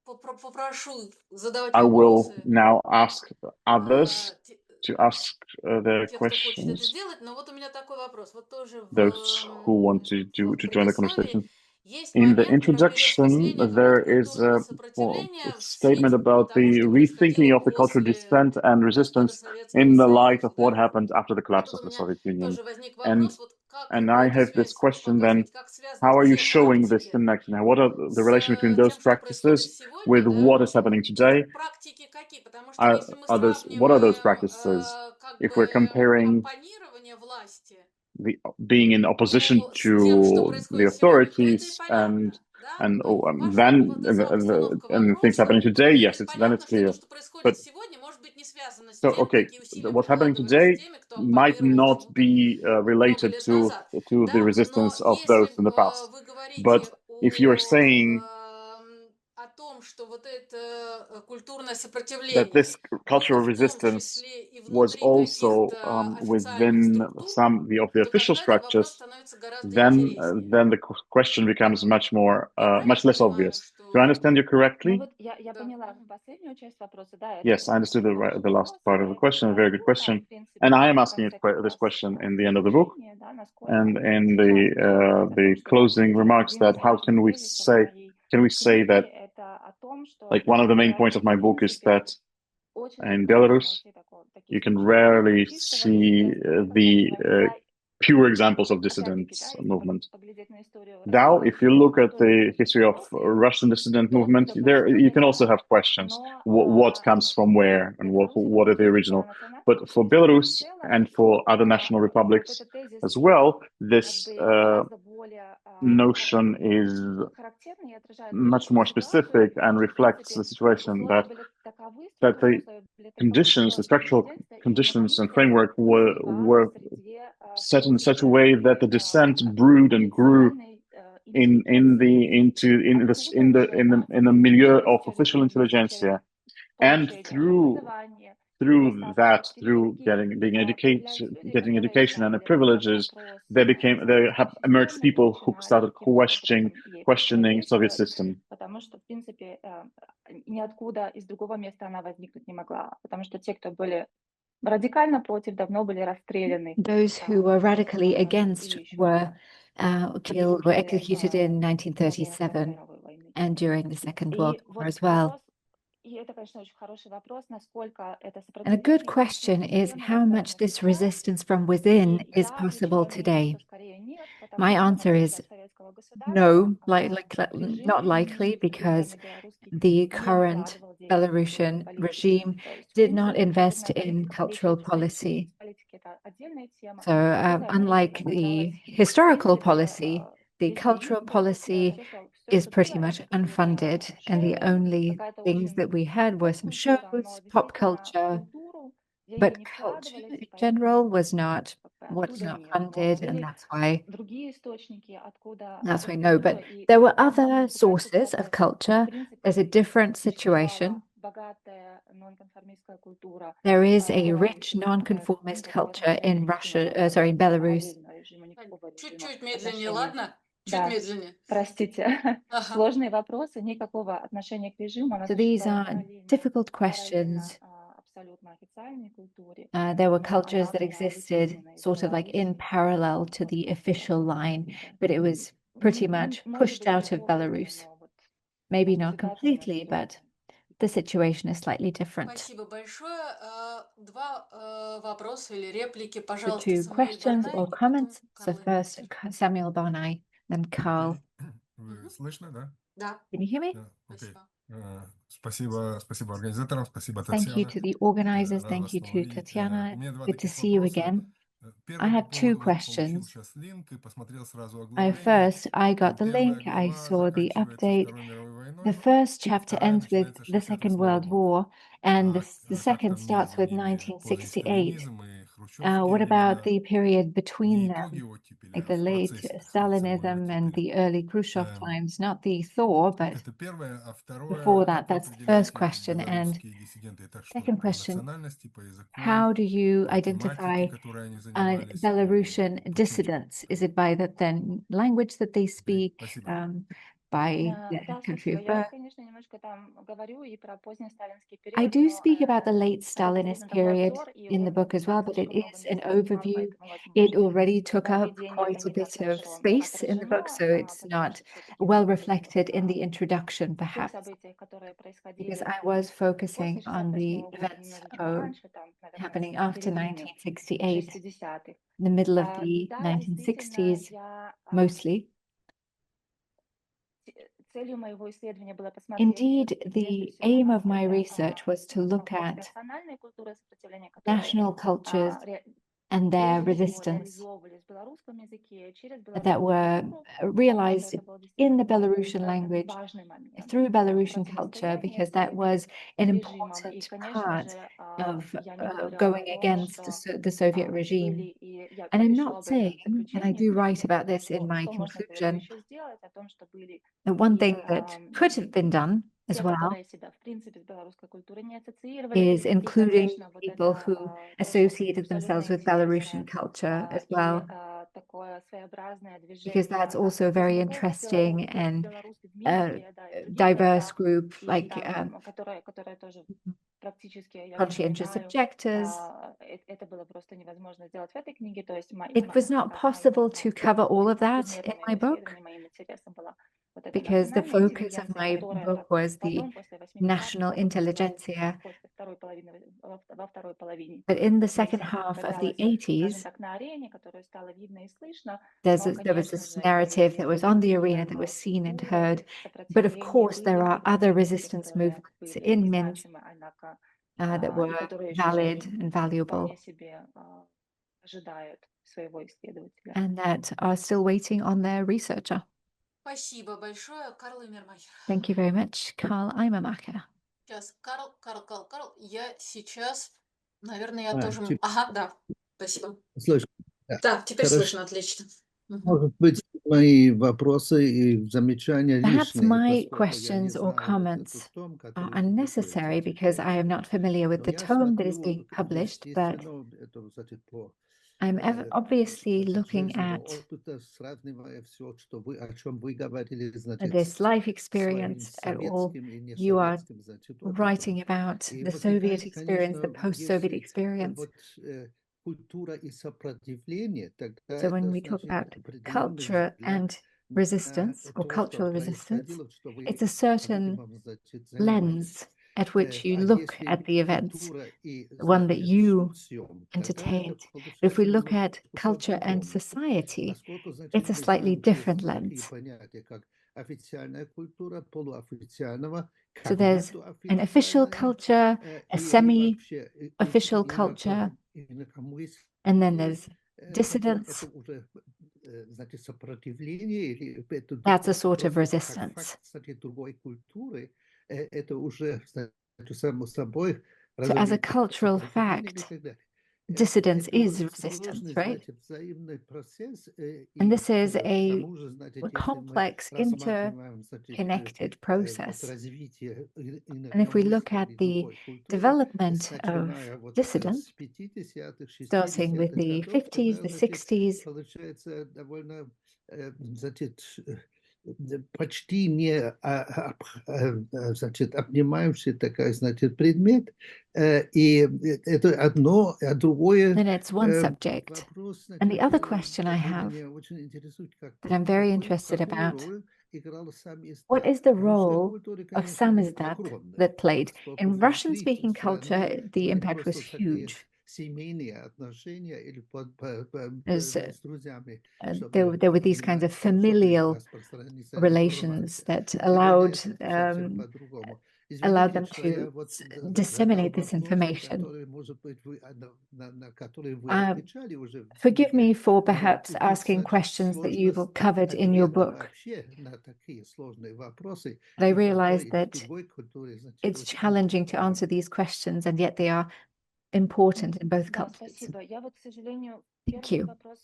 попрошу задавать I will вопросы now ask others те- to ask their тех, кто хочет это questions, сделать, но вот у меня такой вопрос. Вот тоже those who want to в join the предисловии conversation. Есть In the момент про introduction, переосмысление there какого-то is культурного a сопротивления в statement свете about того, the что происходило rethinking of the cultural после dissent and распада resistance Советского in the light of Союза, what да? happened after the И collapse тут of у the меня Soviet Union. тоже возник And вопрос, вот как and I эту have this связь question then, показать, как связаны how are you те showing this практики connection? What are the с relation between those тем, что происходит practices сегодня, with да? what is happening Вот today? практики какие? Потому что Are, если мы are those, what are those сравниваем practices? как If we're бы comparing оппонирование власти, the being in opposition то с тем, что to the происходит сегодня, то это и authorities понятно, да? and Ну, ваша then вот постановка and things вопроса, happening today, yes, then понятно, it's что то, clear. что But происходит сегодня, может быть не связано с so тем, okay, какие усилия what's happening прикладывались today теми, кто might оппонировал not чему-то be много related лет назад, to the да? Но resistance of если those in the past. вы But говорите if you're saying о том, что вот это культурное that сопротивление this было cultural в том resistance числе и was внутри also каких-то официальных within структур, some of the то official тогда этот вопрос structures, становится гораздо then интереснее. then the question becomes much more Я правильно much less понимаю, obvious. Do I что... understand you Ну correctly? вот я Да. поняла последнюю часть вопроса, да, это Yes, I очень understood хороший the last вопрос, part of the question. A это very good трудно, question, в принципе, and I am в asking конце как this раз question in the end of the book заключения, да, and насколько in сейчас можно говорить о том, the что closing remarks. один That из how важных тезисов моей can we say книги that это о том, что like one of the в main points of Беларуси, my в book is принципе, that очень in редко можно Belarus найти таких you can случаев rarely чистого see диссидентства, как the называется, pure examples of опять-таки, да, dissidents если movement. поглядеть на историю Now, российской if you look at the исторической history of профили, Russian dissident то movement, до there you can also Повестки, have questions. но What comes from where and для Беларуси, what are the для original? But for национал-социалистов в Belarus целом, and for other national вот republics этот тезис as well, как this бы гораздо более notion is характерный и отражает much лучше more ситуацию, specific and потому что, в reflects принципе, the situation условия были таковы, that the структурные условия были таковы, conditions, что the structural диссидентство именно conditions and выросло framework и развивалось were среди set in such a служащих way that the dissent brewed and grew официальной интеллигенции, оттуда уже, да, in the milieu of фактически official люди через intelligentsia, and получение образования, through достаток that, through привилегий, появлялись люди, getting которые education and the ставили под privileges, вопрос they have советскую emerged систему и people who начинали started каким-то образом ей questioning Soviet противодействовать, system. потому что, в принципе, ниоткуда из другого места она возникнуть не могла, потому что те, кто были радикально против, давно были расстреляны. Those who were radically against Или еще were killed, were после executed in во время Второй 1937 мировой войны. and during the Second World И War вот as well. вопрос, и это, конечно, очень хороший вопрос, насколько это And a good сопротивление question is постепенно how much this сейчас. resistance from within И is я possible отвечу на это, today. что скорее нет, потому My что, в answer отличие is от советского no, государства, режим, not likely, нынешний because современный белорусский, the не current вкладывал денег в культурную Belarusian политику. regime То есть, в did not принципе, invest культурная in политика, в отличие cultural от исторической policy. политики, это отдельная тема. So, Культурная политика unlike the оказалась, в historical принципе, policy, the без cultural денег. policy Все, is что pretty было, much это какие-то unfunded, and the шоу, only какая-то things очень that we had were some поп-культура, shows, но pop действительно в culture, культуру деньги but не culture вкладывались, in и general поэтому как бы was оттуда not нет. Но funded, and были that's why другие источники, откуда that's эта why no. культура, But и there were я other пытаюсь sources of указать, что, в culture. There's принципе, a different существовала situation. богатая нонконформистская культура There is в a rich Беларуси, которая nonconformist никакого culture отношения in к режиму, Russia, sorry, in Belarus. параллельного режима, никакого режима Чуть-чуть медленнее, отношения. ладно? Чуть Да, медленнее. простите, Ага. сложные вопросы, никакого отношения к режиму, она So these существовала are difficult questions. абсолютно официальной культуре, There were но cultures она that была existed вытеснена из sort of like in Беларуси parallel to the после official line, конфликта. but it was pretty much Может pushed быть, out не of полностью, Belarus. но вот Maybe not ситуация немножко completely, but другая. the situation is slightly different. Спасибо большое. Два вопроса или реплики, So пожалуйста, two Самуэль questions Барнай or и потом comments. So Карл first, Эрнст. Samuel Barnay, then Carl. Вы слышно, да? Да, Can you hear me? Да, окей. спасибо. Спасибо организаторам, спасибо, Thank you Татьяна. to the organizers. Рад Thank вас you снова to видеть. У Tatiana. меня два Good to таких see you вопроса. again. I Первый по have two поводу, вот получил questions. сейчас линк и посмотрел сразу I оглавление. got the Первая link, I глава saw the заканчивается update. Второй мировой войной, The first chapter вторая ends with начинается the 68 Second World года. War, and the Как second там starts между with ними 1968. постсталинизм и хрущевские What about времена, the period не between итоги them, оттепели, like а the в late процессе, так сказать, самой Stalinism and оттепели. the early Khrushchev times? Not the thaw, but Это первое. А before второе, that. как вы That's the first определяете question. And белорусские диссиденты? Это что, second по question, национальности, по языку, how do you по тематике, identify которой они занимались, Belarusian по чему? dissidents? Is it by the then language that they Окей, speak, спасибо. by the Да, country спасибо. of Я, birth. конечно, немножко там говорю и про позднесталинский I период, do но speak about the late это Stalinist действительно такой period обзор, и in the он book as well, but it слишком много is an места занимал, overview. поэтому, возможно, It already took во up введении quite это a не так bit of хорошо space in the book, отражено, so it's потому not что все-таки well мы говорим reflected in the о introduction, тех perhaps, событиях, которые because происходили I was focusing после on 68 the года, events немножечко раньше, там, наверное, happening с after середины 1968, 60-х. in the middle of the Да, действительно, 1960s, mostly. целью моего исследования было посмотреть Indeed, прежде the всего aim на of my это, research was to look вопрос at национальной культуры сопротивления, которые national cultures and their прежде всего resistance реализовывались в белорусском языке через that were белорусскую культуру, realized потому что это был in the действительно Belarusian language важный момент through Belarusian culture, противостояния because с that was an этим режимом. И, important конечно part же, of я не говорю о going том, against что the Soviet regime. были, и я And I'm пишу not об этом saying, в and I заключении do write книги, about this in my что можно было бы conclusion, еще сделать, о том, что были that one thing и that could have been done as те, well которые себя в принципе с белорусской культурой не ассоциировали, is и, including конечно, вот people это who тоже associated themselves абсолютно with Belarusian интересное culture as и well, такое своеобразное because движение that's also a very interesting and белорусы в Минске, да, и в других diverse городах, group, и like там, которое тоже практически, я conscientious вспоминаю, objectors. это было просто невозможно сделать в этой книге, то есть It was not possible to cover all of that in my book, моим интересом была вот эта because the национальная focus of интеллигенция, my которая book was the потом, после 80-х, national intelligentsia. после второй половины, во второй половине But in the second 80-х half of the оказалась, скажем 80s, так, на арене, которую стало видно и слышно, there но, was конечно this же, narrative that и was on the arena другие that was seen and культуры heard. But of сопротивления course, there были, are и other многие те, resistance которые movements были in Minsk значимы, однако, that и were которые еще valid and valuable, вполне себе ожидают своего исследователя. and that are still waiting on their researcher. Спасибо большое, Карл Имермахер. Thank you very much, Karl Eimermacher. Сейчас, Карл. Я сейчас, наверное, я тоже... Ага, да, спасибо. Слышно. Да, теперь Хорошо. слышно, отлично. Может быть, мои вопросы и замечания Perhaps лишние, my поскольку я не questions or знаю comments этот том, are который unnecessary публикуется because теперь. I am not familiar with Но the я tome that is смотрю, being published, but естественно, это, значит, по I'm obviously looking жизненного at опыта, сравнивая все, что вы, о чем вы говорили, значит, this life с своим experience at all советским и you are несоветским, значит, writing опытом. about, И the Soviet возникает, experience, the конечно, post-Soviet если experience. вот культура и сопротивление, тогда So when это we talk значит about определенный culture взгляд and на resistance or то, что cultural resistance, происходило, что вы, it's a certain по-видимому, значит, занимаетесь. lens at which you А look если at the events, культура и, the one that значит, you социум, тогда entertained. это But if we получается look at немножко culture and по-другому. society, Поскольку, значит, it's a мы slightly знаем, different есть такие lens. понятия, как официальная культура, полуофициального, So there's когда-то an official официальная, culture, a и вообще semi-official culture, and then there's dissidence. это уже, значит, сопротивление, или это That's a sort of просто как resistance. факт, кстати, другой культуры, это уже, значит, само собой So as a разумеется, cultural сопротивление и fact, так далее. dissidence Это is сложный, resistance, right? значит, взаимный процесс, And и this is к a тому же, значит, если мы complex, рассматриваем, значит, interconnected вот process. развитие And if we look инакомыслия at или the другой культуры, development of начиная вот dissidence, с 50-х, starting with 60-х the годов, 50s, тогда, the значит, 60s, получается довольно, значит, почти не, значит, обнимающий такой, значит, предмет, и это одно, а другое then it's one subject. вопрос, And the значит, other question I который have меня очень интересует, that I'm very interested какую about, роль играл сам what издат. is the В русской role культуре, of конечно, samizdat огромная, that played? поскольку In внутри Russian-speaking страны culture, the были impact was просто такие huge. семейные отношения или As с друзьями, there чтобы were these kinds of понимать, чтобы familial распространиться relations информация. that Сегодня это совсем по-другому. allowed Извините, them что to я вот задал disseminate this вопросы, information. которые, может быть, вы, на которые вы Uh, отвечали уже в Forgive книге. me for perhaps Тут, asking значит, questions that you've сложность covered in your ответа book. вообще на такие сложные вопросы But I и в одной, realize и в that другой культуре, значит, it's очень challenging to answer интересно. these questions, and yet they are important in both Да, cultures. спасибо. Я вот, к сожалению, Thank первый you. вопрос,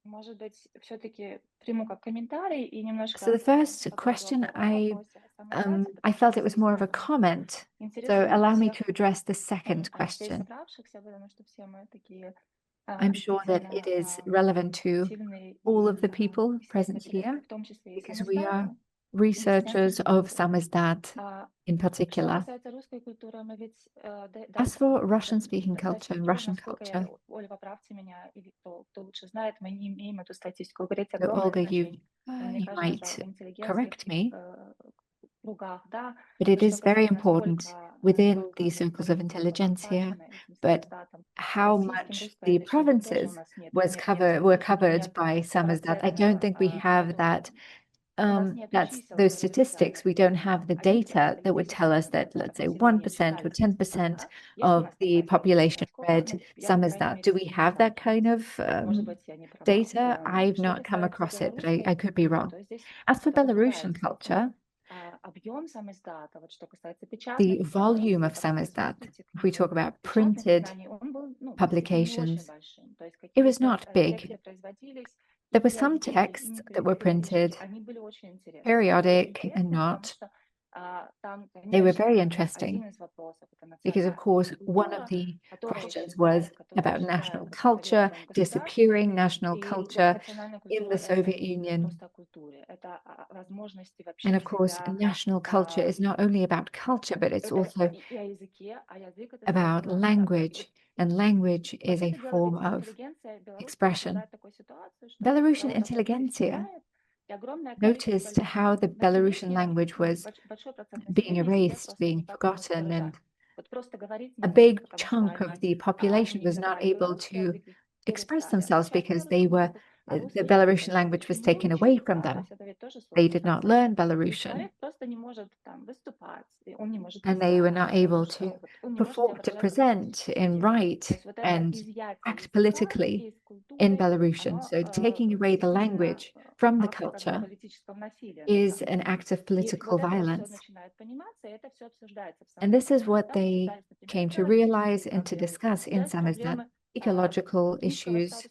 может быть, все-таки приму как комментарий и So немножко the first поговорю question, о вопросе о самоиздате, I потому что felt он it was more of a действительно comment. So интересен allow me всех to address the second здесь question. собравшихся, потому что все мы такие I'm sure that it действительно is relevant to активные all и of the people present исследователи, here, в том числе и because we are самоздаты. researchers of samizdat in Что particular. касается русской культуры, мы ведь, As for Russian-speaking culture, достаточно Russian насколько culture, я, Оля, поправьте меня, или кто лучше знает, мы не имеем эту статистику. Вы говорите, so огромное Olga, значение. Мне you кажется, might в интеллигентских correct me, кругах, да. but it Но что is very касается, important насколько within вот these circles of провинции было intelligentsia, охвачено этим but самоздатом how российским, much the русскоязычным, тут тоже у provinces нас нет were covered нет by samizdat. I don't think we have that у нас нет that's чисел, those которые сказали, statistics. We don't have the data that would tell us that, let's say, 1% or 10% of the population read samizdat. Do we have that kind of data? I've not come across it, but I could be wrong. As for Belarusian culture, the volume of samizdat, if we talk about printed publications, it was not big. There were some texts that were printed, periodic and not. They were very interesting because, of course, one of the questions was about national culture, disappearing national culture in the Soviet Union. And of course, national culture is not only about culture, but it's also about language. And language is a form of expression. Belarusian intelligentsia noticed how the Belarusian language was being erased, being forgotten, and a big chunk of the population was not able to express themselves because the Belarusian language was taken away from them. They did not learn Belarusian, and they were not able to perform, to present and write and act politically in Belarusian. So taking away the language from the culture is an act of political violence. And this is what they came to realize and to discuss in samizdat: ecological issues,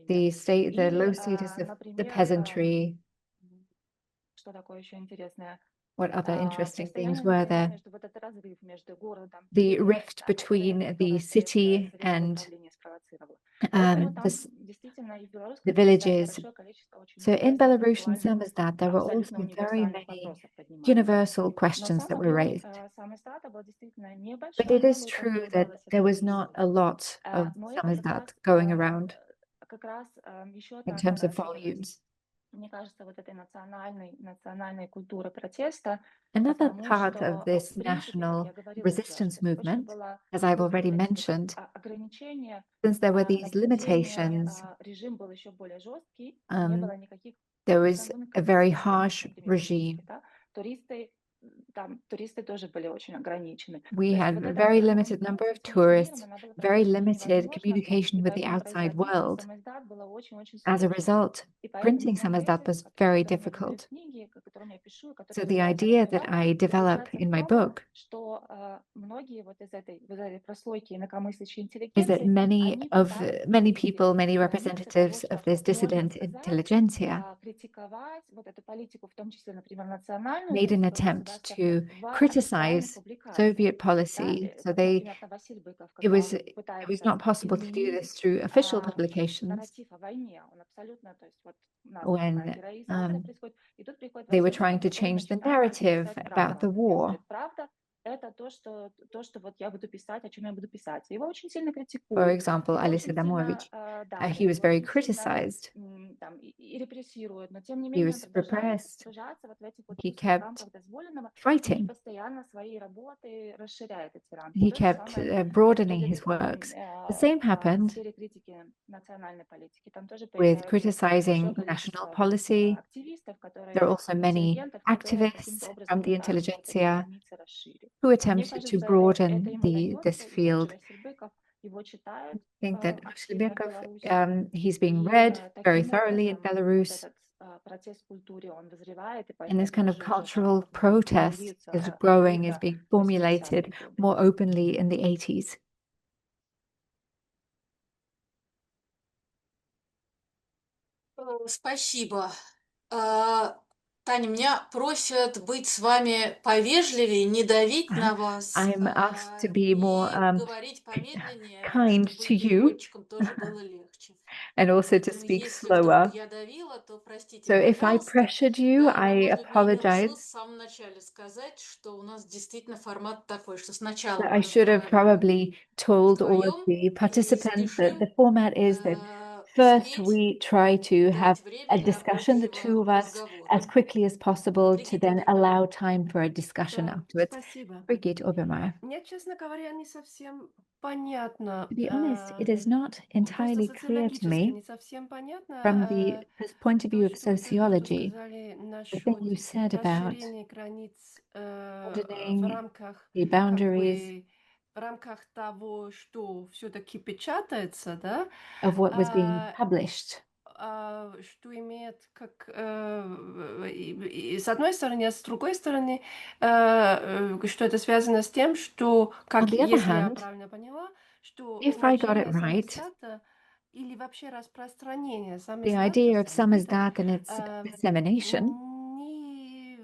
the low status of the peasantry. What other interesting things were there? The rift between the city and the villages. So in Belarusian samizdat, there were also very many universal questions that were raised. But it is true that there was not a lot of samizdat going around in terms of volumes. Another part of this national resistance movement, as I've already mentioned, since there were these limitations, there was a very harsh regime. We had a very limited number of tourists, very limited communication with the outside world. As a result, printing samizdat was very difficult. So the idea that I develop in my book is that many people, many representatives of this dissident intelligentsia made an attempt to criticize Soviet policy. So it was not possible to do this through official publications when they were trying to change the narrative about the war. For example, Alexei Damovich, he was very criticized. He was repressed. He kept fighting. He kept broadening his works. The same happened with criticizing national policy. There are also many activists from the intelligentsia who attempted to broaden this field. I think that Ostrovskaya, he's being read very thoroughly in Belarus. And this kind of cultural protest is growing, is being formulated more openly in the 80s. Спасибо. Таня, меня просят быть с вами повежливее, не давить на вас, I'm asked to be more и говорить помедленнее, kind чтобы to you. переводчикам тоже было легче. and also to Ну, speak если вдруг slower. я давила, то простите, So if I пожалуйста. pressured you, Да, I но, может быть, мне не apologize. пришлось в самом начале сказать, что у нас действительно формат такой, что So сначала I мы should have разговариваем probably told all of вдвоем the и participants that спешим the format is that first успеть we try to have дать a время для discussion, the two общего of us, разговора. as quickly as possible, to Brigitte then Obermeier. allow time for a discussion Да, afterwards. спасибо. Brigitte Obermeier. Мне, честно говоря, не совсем понятно. To be honest, it is not entirely Просто clear to социологически me не совсем from понятно the point of то, view of что вот это, что sociology, сказали the thing насчет you said about расширения границ в broadening рамках the как boundaries бы в рамках того, что все-таки печатается, да, of what was being published. что имеет как с одной стороны, а с другой стороны, что это связано с тем, что, On как the other если я hand, правильно поняла, что if I got it значение right, самиздата или вообще распространение the самиздата, idea of самиздата, samizdat and its dissemination не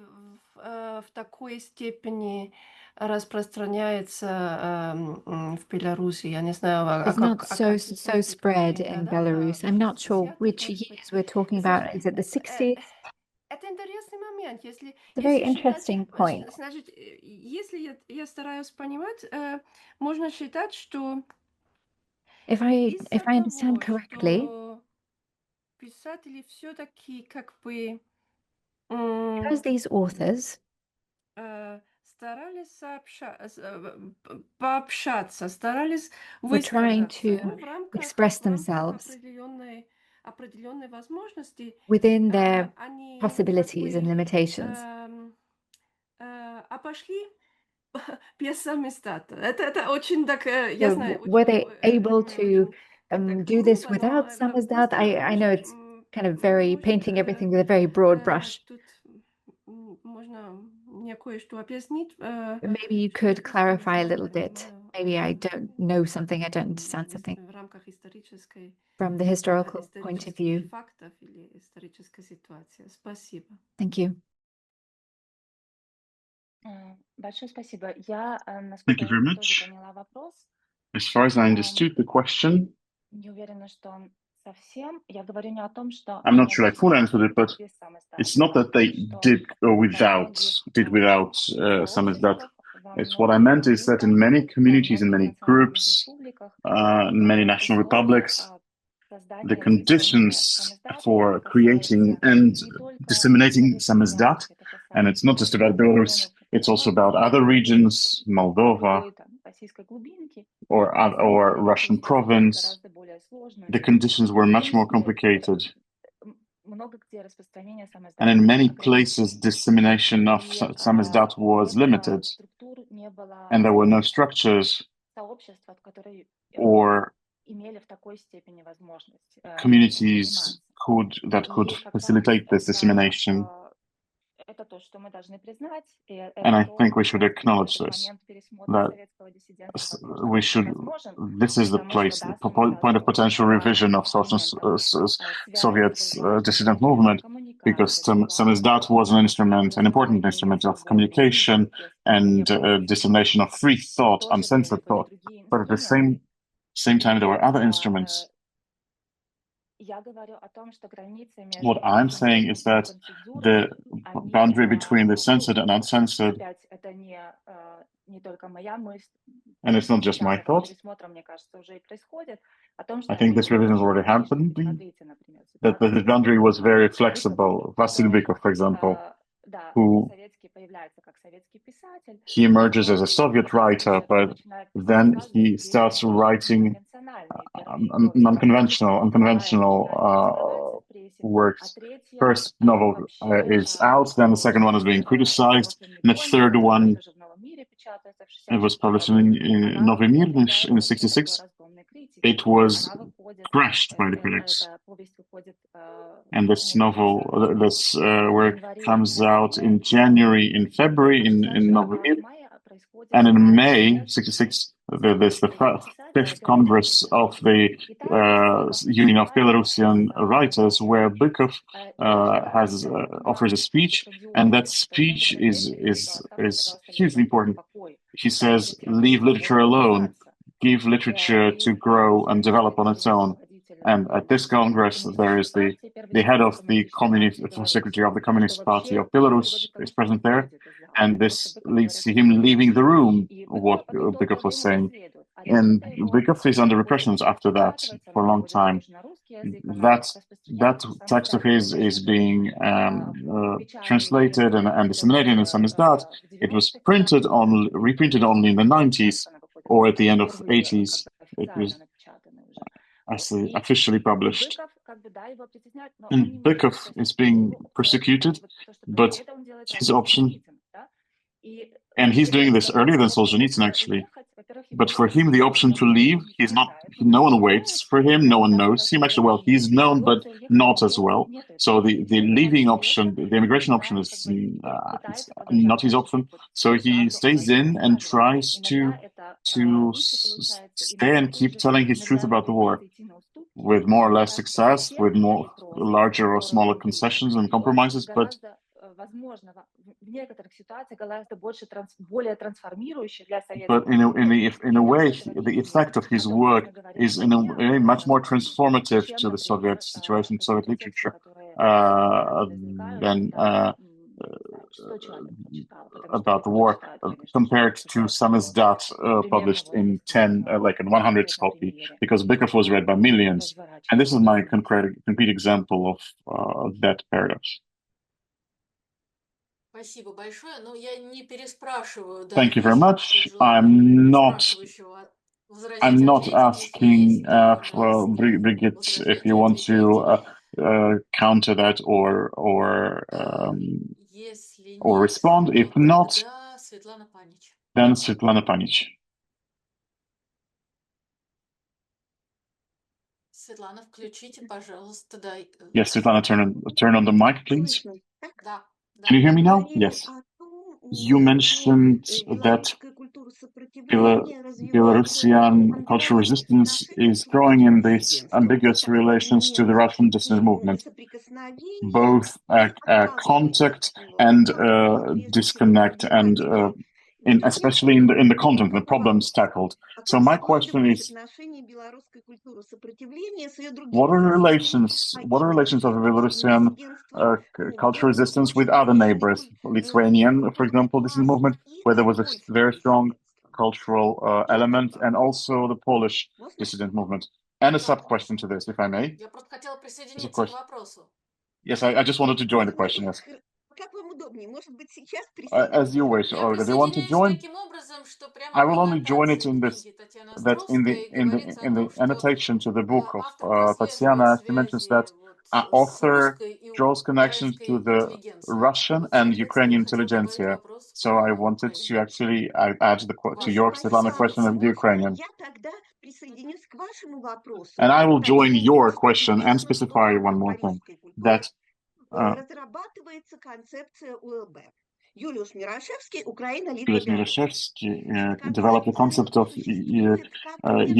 в такой степени распространяется в Беларуси. Я не знаю, is not so какие spread года, in да, Belarus. I'm not sure 60-х, which может быть. years we're talking about. Is it the 60s? Это интересный момент. It's a very Если считать, interesting point. значит, если я стараюсь понимать, можно считать, что If I из-за understand того, correctly, что писатели все-таки как бы because these authors старались пообщаться, старались were trying высказаться, to в рамках express themselves определенной возможности, within their они как possibilities and бы limitations. обошли без самистата. Это очень так, я So знаю, were очень, they able to очень так do this грубо, но without samizdat? просто I know может, it's kind of very может painting everything with a very broad brush. тут можно мне кое-что объяснить, But maybe you что could такое clarify a самиздат, я little так bit. понимаю, Maybe I don't know something, I don't understand something в рамках исторической, from the historical point of исторических view. фактов или исторической ситуации. Спасибо. Thank you. Большое спасибо. Я, Thank насколько you very я тоже much. поняла вопрос, As far as I understood the question, не уверена, что он совсем. Я говорю не о том, что I'm они not sure I fully обошлись understood it, but без самостоятельности, it's not that а they что did or во without многих did without samizdat. сообществах, во It's what I многих meant is that in республиках, many во communities, in многих many национальных groups, республиках in many national условия republics, the создания и распространения conditions самиздата for creating касаются and не только disseminating Советской samizdat, Беларуси, это and it's not касается just и about Belarus, регионов, it's например, also about other Молдовы regions, или Moldova любой там российской глубинки. or Действительно, Russian такую ситуацию province. гораздо более сложную. The conditions were much more complicated. Много где распространение And самоздата in было many ограничено. places, dissemination of И samizdat was не было limited, структур, не было and there were no structures сообщества, которые or имели в такой степени возможность этим communities заниматься. that could И как раз facilitate this dissemination. это то, что мы должны признать, и And это I то, think we should acknowledge этот this, момент пересмотра that советского диссидентства, возможно, we should, возможен, this is the потому что, place, да, the самоздат point of был potential revision важным of social, инструментом связи, Soviet был важным dissident инструментом movement, коммуникации, because был важным samizdat was an instrument, an important высказывания instrument of свободной communication мысли, без and требований. dissemination of free В thought, то же время uncensored были thought. другие But at the инструменты. same time, there И were other instruments. я говорю о том, что границы What между I'm saying цензурным is и that the нецензурным, они, boundary between the ну, censored and uncensored, опять, это не только моя мысль, and it's not just сейчас my этот thought. пересмотр, мне кажется, уже и происходит, о том, что I think они this revision has очень already гибкие. happened. Посмотрите, например, That ситуацию the с boundary was very Быковым, flexible. Vasil который, Bykov, for example, да, who советский появляется как советский писатель, he emerges as a и Soviet writer, уже but начинает then высказывать he идеи starts совершенно writing неконвенциональные. Первые его стихи unconventional начинают критиковаться в прессе, а works. третья First novel вообще is out, then the second one is being criticized, «Золотым не and the third гонится», которая one тоже в «Новом мире» печатается в it was 1966 published году. in Она Novy Mir in подвергается очень такой 66. разгромной критике. It was Она выходит, crashed by the critics. эта повесть выходит, And this мне кажется, novel, this в work январе comes этого out in года. January, in February, А in Novy Mir. в мае происходит And in May съезд 66, there's the fifth Congress Белорусских of писателей. the И там Быков Union of выступает Belarusian Writers, where Bykov тоже has offers a speech, and that speech грандиозный, is что оставьте, пожалуйста, hugely литературу в important. покое, He дайте says, литературе "Leave literature свободу alone. развиваться». Give literature И to grow and советский develop on its own." руководитель And at this Congress, there is the head of the Communist Secretary of the Communist Party of Belarus is present there, and this leads to him leaving the room, what Bykov was saying. And Bykov is under repressions after that for a long time. That text of his is being translated and disseminated in samizdat. It was reprinted only in the 90s or at the end of 80s. It was officially published. And Bykov is being persecuted, but his option, and he's doing this earlier than Solzhenitsyn actually, but for him, the option to leave, no one waits for him, no one knows him. Actually, well, he's known, but not as well. So the leaving option, the immigration option is not his option. So he stays in and tries to stay and keep telling his truth about the war with more or less success, with more larger or smaller concessions and compromises, but in a way, the effect of his work is in a way much more transformative to the Soviet situation, Soviet literature, than about the war, compared to samizdat published in 100 copy, because Bykov was read by millions. And this is my concrete example of that paradox. Thank you very much. I'm not asking for Brigitte if you want to counter that or respond. If not, then Svetlana Panic. Светлана, включите, пожалуйста, дай. Yes, Svetlana, turn on the mic, please. Can you hear me now? Yes. You mentioned that Belarusian cultural resistance is growing in these ambiguous relations to the Russian dissident movement, both contact and disconnect, and especially in the content, the problems tackled. So my question is, what are relations of the Belarusian cultural resistance with other neighbors, Lithuanian, for example, this movement, where there was a very strong cultural element, and also the Polish dissident movement? And a sub-question to this, if I may. Yes, of course. Yes, I just wanted to join the question, yes. As you wish, Olga. Do you want to join? I will only join it in this, that in the annotation to the book of Tatsiana, she mentions that author draws connections to the Russian and Ukrainian intelligentsia. So I wanted to actually add to your Svetlana question of the Ukrainian. And I will join your question and specify one more thing, that Juliusz Mieroszewski developed the concept of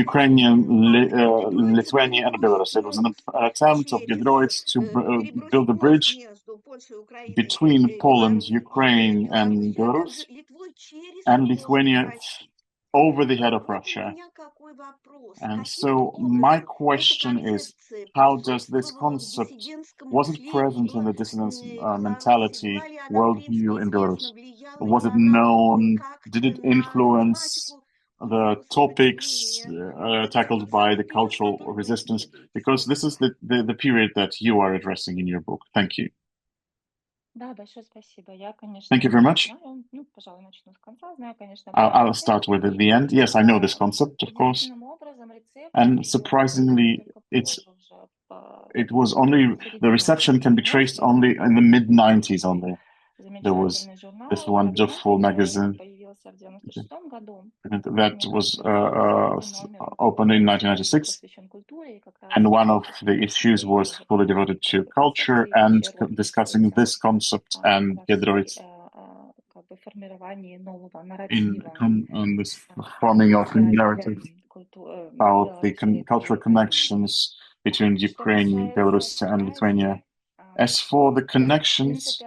Ukrainian, Lithuania, and Belarus. It was an attempt of Giedroyc to build a bridge between Poland, Ukraine, and Belarus, and Lithuania over the head of Russia. And so my question is, how does this concept, was it present in the dissidence mentality, worldview in Belarus? Was it known? Did it influence the topics tackled by the cultural resistance? Because this is the period that you are addressing in your book. Thank you. Thank you very much. I'll start with the end. Yes, I know this concept, of course. And surprisingly, it was only, the reception can be traced only in the mid-90s only. There was this wonderful magazine that was opened in 1996, and one of the issues was fully devoted to culture and discussing this concept and Giedroyc in this forming of a narrative about the cultural connections between Ukraine, Belarus, and Lithuania. As for the connections,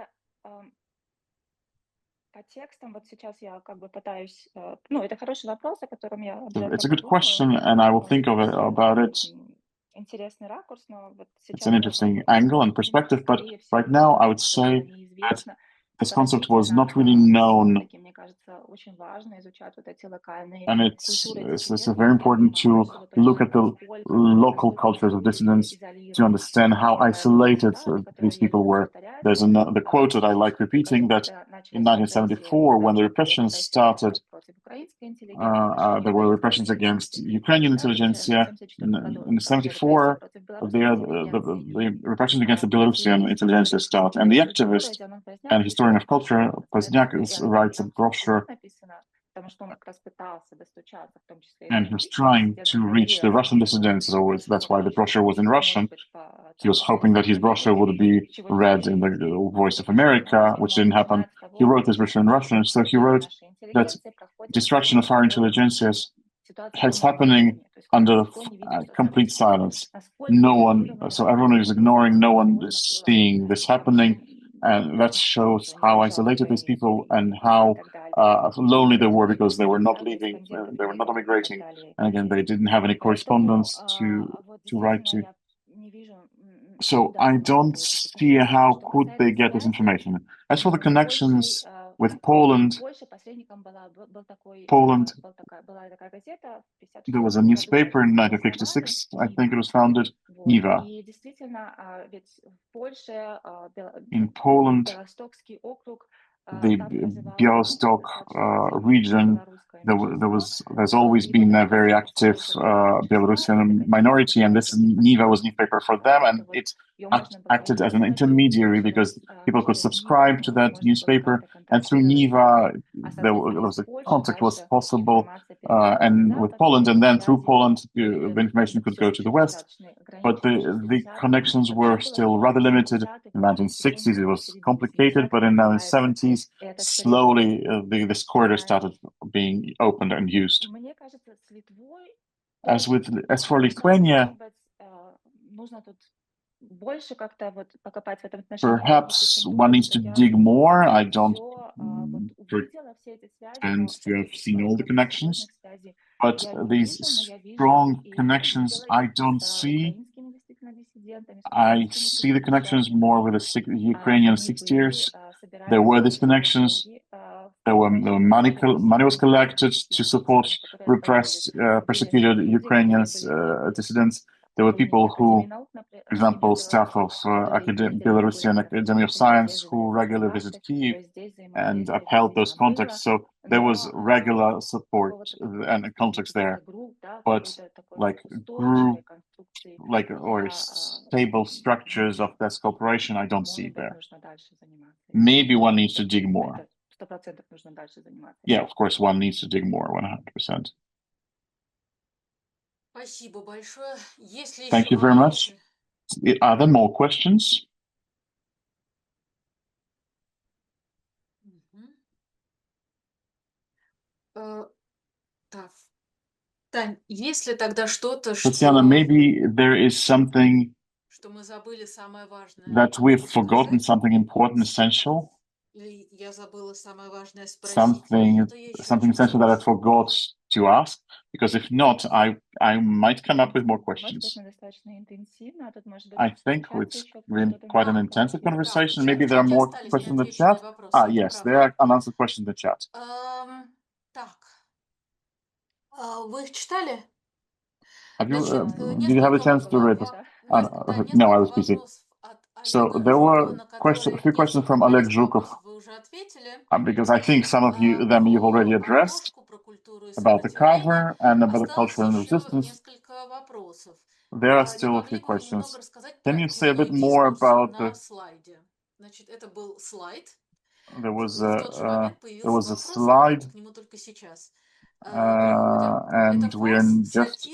it's a good question, and I will think about it. интересный ракурс, но вот It's an сейчас как бы interesting angle and perspective, but скорее right всего now I would то, что say that неизвестно, this что concept развитие was not really НАТО known, все-таки, мне кажется, очень важно изучать вот эти локальные and культуры it's диссидентов. very Я important понимаю, to что вот look очень at the local насколько cultures они of были dissidents to изолированы. understand how Такая вот isolated цитата, these которую я people люблю were. повторять, There's the quote that I like repeating that когда in началась репрессия, 1974, when the когда repressions репрессия started, против украинской интеллигенции, точнее, there were украинской repressions against интеллигенции, Ukrainian да, в intelligentsia. 1974 году, In когда репрессии 74, против the, белорусской интеллигенции, the repressions against the Belarusian активист intelligentsia start, and the культуры activist Зенон Поздняк and historian пишет of culture, брошюру. Pozniak, И она writes a там про brochure, Позняк написана, потому что он как раз пытался достучаться, в том числе и до and he was российских trying диссидентов, to reach the надеялся, Russian что вот dissidents. So that's что-то why the еще, brochure was in может Russian. быть, He was hoping that his brochure would be read in the voice of America, which didn't happen. He wrote this brochure in Russian, so he wrote that destruction of our intelligentsias has happening under complete silence. No one, so everyone is ignoring, no one is seeing this happening. And that shows how isolated these people and how lonely they were because they were not leaving, they were not emigrating. And again, they didn't have any correspondence to write to. So I don't see how could they get this information. As for the connections with Poland, Poland, there was a newspaper in 1956, I think it was founded, Niva. In Poland, the Białystok region, there's always been a very active Belarusian minority, and this Niva was newspaper for them, and it acted as an intermediary because people could subscribe to that newspaper, and through Niva, there was a contact was possible, and with Poland, and then through Poland, the information could go to the West. But the connections were still rather limited. In the 1960s, it was complicated, but in the 1970s, slowly this corridor started being opened and used. As for Lithuania, perhaps one needs to dig more. I don't pretend to have seen all the connections, but these strong connections I don't see. I see the connections more with the Ukrainian 60s. There were these connections. There were money was collected to support repressed, persecuted Ukrainians, dissidents. There were people who, for example, staff of Belarusian Academy of Science who regularly visit Kyiv and upheld those contacts. So there was regular support and contacts there. But like group, or stable structures of this cooperation, I don't see there. Maybe one needs to dig more. Yeah, of course, one needs to dig more, 100%. Thank you very much. Are there more questions? Tatiana, maybe there is something that we've forgotten, something important, essential. Something essential that I forgot to ask, because if not, I might come up with more questions. I think it's been quite an intensive conversation. Maybe there are more questions in the chat. Yes, there are unanswered questions in the chat. Did you have a chance to read this? No, I was busy. So there were a few questions from Oleg Zhukov, because I think some of them you've already addressed, about the cover and about the culture and resistance. There are still a few questions. Can you say a bit more about there was a slide, and we're just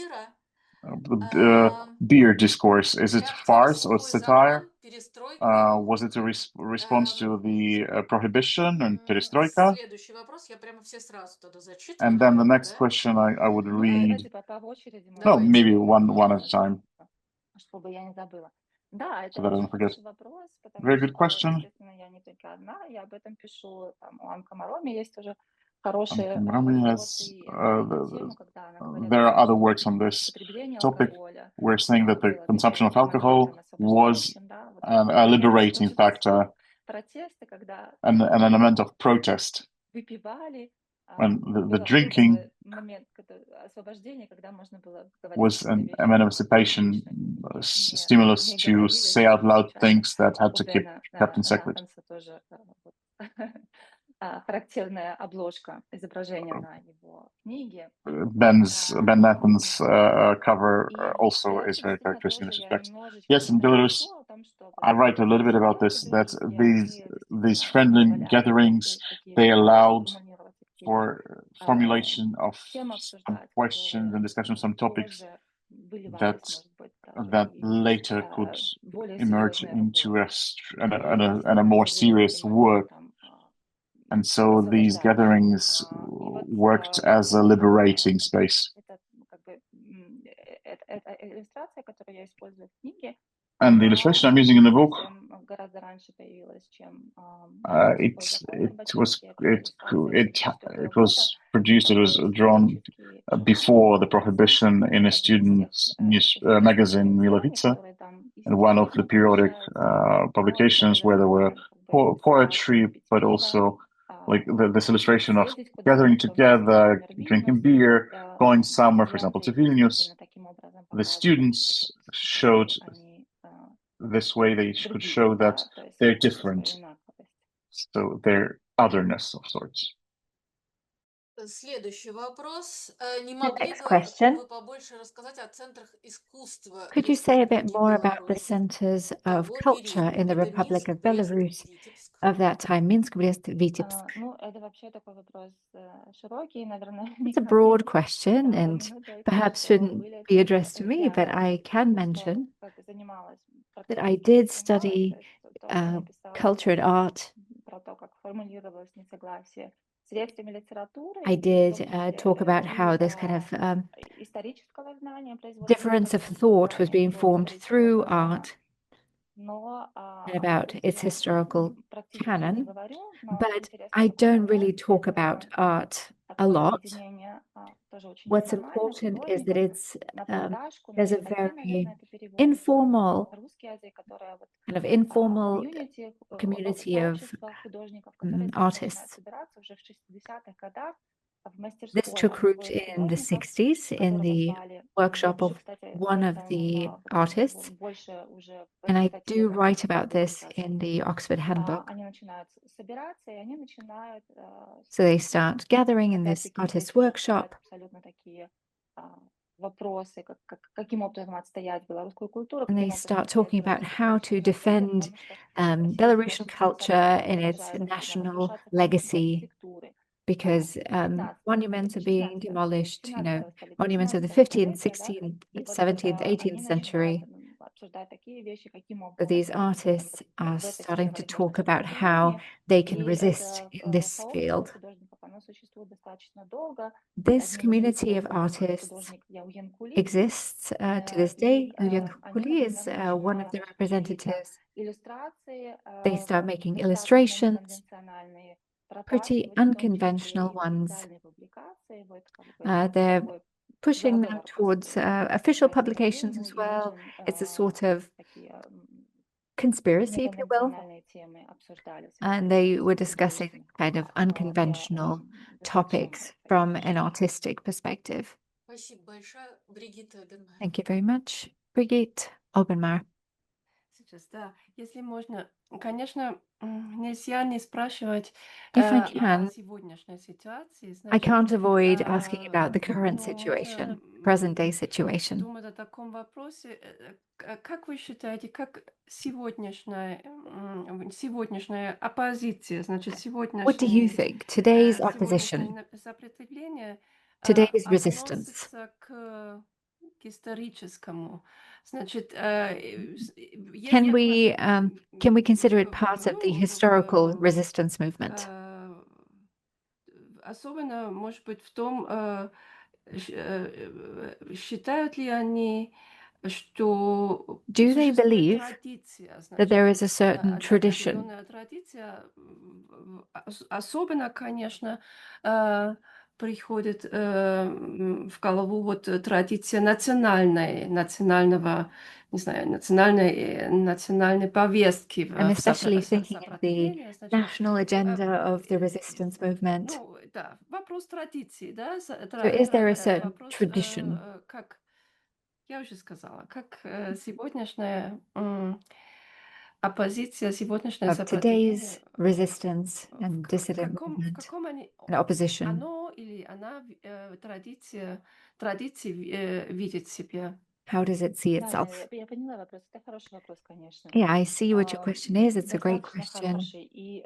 beer discourse. Is it farce or satire? Was it a response to the prohibition and perestroika? And then the next question I would read. No, maybe one at a time. So that I don't forget. Very good question. хорошие Rami has, работы на эту тему, когда она говорит there о are том, other что works on this употребление topic. алкоголя We're saying that the было consumption таким of alcohol эмоциональным was освобождающим, да, вот a liberating большинство factor протесты, когда and an element of protest. выпивали, When the был drinking момент освобождения, когда можно было говорить was какие-то an вещи, emancipation которые stimulus не to говорились. say out loud Сейчас things that had у to keep Бена kept in secret. Натанса тоже вот, характерная обложка, изображение на его книге. Ben Nathan's cover И в also is тексте very действительно characteristic in тоже this я respect. немножечко Yes, in Belarus, напишу о том, что вот I эти write a little bit about this, that собеседования белорусские these действительно friendly позволяют gatherings, какие-то they вопросы allowed формулировать, какие-то for formulation of темы some обсуждать, questions and которые discussion of some topics позже выливались, that может быть, даже и later could более emerge серьезные into работы. a more serious work. And so these gatherings worked as a liberating space. Эта иллюстрация, которую я использую в книге, And the illustration I'm using in the book, гораздо раньше появилась, чем it was produced, it was drawn before the prohibition in a student's news magazine Milovica, and one of the periodic publications where there were poetry, but also like this illustration of gathering together, drinking beer, going somewhere, for example, to Vilnius. The students showed this way they could show that they're different, so they're otherness of sorts. Следующий вопрос. Не The могли next бы question. вы побольше рассказать о центрах искусства Could you say a bit Республики more about the Беларусь centers of того culture периода? in the Это Republic Минск, of Брест, Belarus Витебск. of that time? Minsk, Brest, Vitebsk. Ну, это вообще такой вопрос широкий, наверное, It's a broad question and perhaps shouldn't be addressed to me, but I can mention that I did study culture and art. Про то, как формулировалось несогласие средствами литературы, I did talk about how this kind of исторического знания difference of thought was being formed through art and about its historical canon, but I don't really talk about art a lot. What's important is that it's there's a very informal kind of informal community of artists. This took root in the 60s in the workshop of one of the artists, and I do write about this in the Oxford Handbook. So they start gathering in this artist workshop. And they start talking about how to defend Belarusian culture in its national legacy, because monuments are being demolished, you know, monuments of the 15th, 16th, 17th, 18th century. So these artists are starting to talk about how they can resist in this field. This community of artists exists to this day. Ilya Kuli is one of the representatives. They start making illustrations, pretty unconventional ones. They're pushing them towards official publications as well. It's a sort of conspiracy, if you will. And they were discussing kind of unconventional topics from an artistic perspective. Thank you very much, Brigitte Obenmar. Сейчас, да, если можно, конечно, нельзя не спрашивать If I о can, сегодняшней ситуации. I Значит, can't avoid asking about the current ну, situation, present-day situation. думать о таком вопросе. Как вы считаете, как сегодняшняя оппозиция, значит, What do you сегодняшнее think today's opposition, сопротивление today's resistance? относится к историческому? Значит, Can we consider it part of the historical resistance movement? Особенно, может быть, в том, считают ли они, что Do they существует believe традиция, that there значит, is a certain tradition? определенная традиция, особенно, конечно, э, приходит в голову вот традиция национального, не знаю, национальной повестки I'm especially thinking of the сопротивления, значит, national agenda of the resistance movement. ну, да, вопрос традиции, да, So is there a certain вопрос, tradition как я уже сказала, как сегодняшняя оппозиция, сегодняшнее of today's сопротивление, resistance and dissident в movement каком and opposition? оно или она традиции видит себя. How does it see Да, itself? я поняла вопрос. Это хороший вопрос, конечно. Yeah, I see what your question is. It's a great Достаточно question. хороший.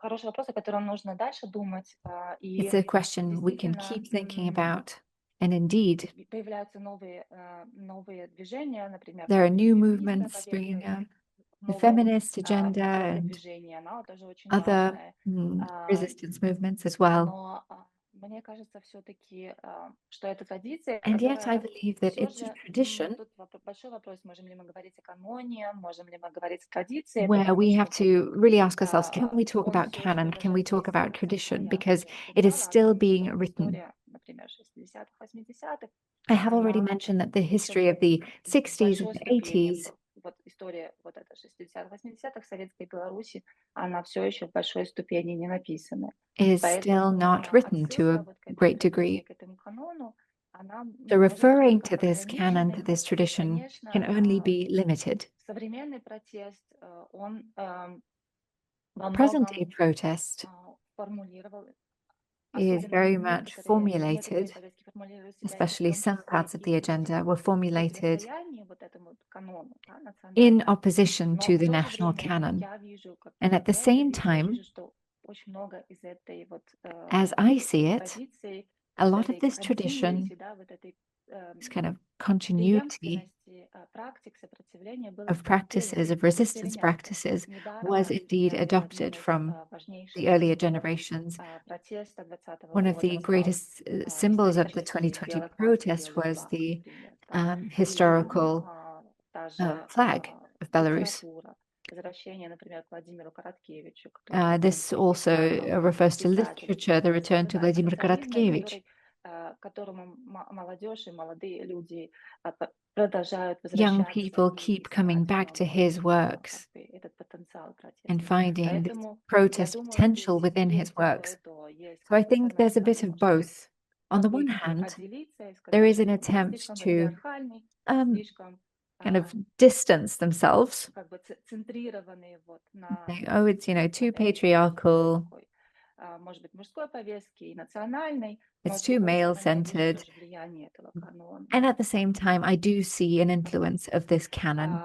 Хороший вопрос, о котором нужно дальше думать. It's a question we can Действительно, keep thinking about. And indeed, появляются новые движения, например, there are там, new феминистская movements bringing повестка, out the новое feminist agenda какое-то and движение, оно тоже очень other важное. resistance movements as well. Но мне кажется все-таки, что это традиция, And yet I которая believe that все it's a же, tradition тут большой вопрос, можем ли мы говорить о каноне, можем ли мы говорить о традиции, where потому we что have вот to really ask ourselves, can we talk он about все еще canon? Can we продолжает talk about действовать. tradition? Я Because уже it is упоминала о still том, being что written. история, например, 60-х, 80-х, I have already она mentioned that the еще history of the в 60s and большой the ступени, 80s вот история вот эта 60-х, 80-х Советской Беларуси, она все еще в большой ступени не написана. is still Поэтому not written to отсылка a вот к этой great традиции, degree. к этому канону, она So может быть referring только to this canon, to ограниченной. this И, tradition, can конечно, only be limited. современный протест, он во Present-day многом protest формулировал, is особенно very те, much которые некоторые formulated, повестки формулируют себя еще в especially том some числе parts of the и agenda were formulated противостояние вот этому канону, да, in национальному. opposition Но to в the то же national время canon. я вижу, как And at the я это same вижу, я time, вижу, что очень много из этой вот as I see it, традиции, a вот lot of этой this tradition, continuity, да, вот этой this kind of continuity преемственности практик сопротивления было of practices, of resistance перенято. practices, was Недаром, indeed например, вот одним adopted из from the важнейших earlier символов generations. протеста 2020 One of the года стал greatest symbols of the исторический 2020 бело-красный protest белый was флаг, the например, да, или historical та же flag of Belarus. литература, возвращение, например, к Владимиру Короткевичу, который был This таким also гениальным refers to писателем, literature, the return to Vladimir старинный, Korotkevich. которому молодежь и молодые люди продолжают Young возвращаться people и keep coming искать в back to нем his works этот потенциал and протеста. finding this Поэтому я protest думаю, potential здесь within his есть и то, works. и то. Есть, So I с think одной there's a bit стороны, of может быть, both. On the one попытки hand, отделиться и there сказать, is an что он attempt слишком to патриархальный, слишком kind of distance themselves. как бы центрированный вот на Say, oh, it's, too вот этой patriarchal, такой, может быть, мужской повестке и национальной, но it's с too другой стороны, я вижу male-centered. тоже влияние этого канона. And at the same time, I do see an influence of this canon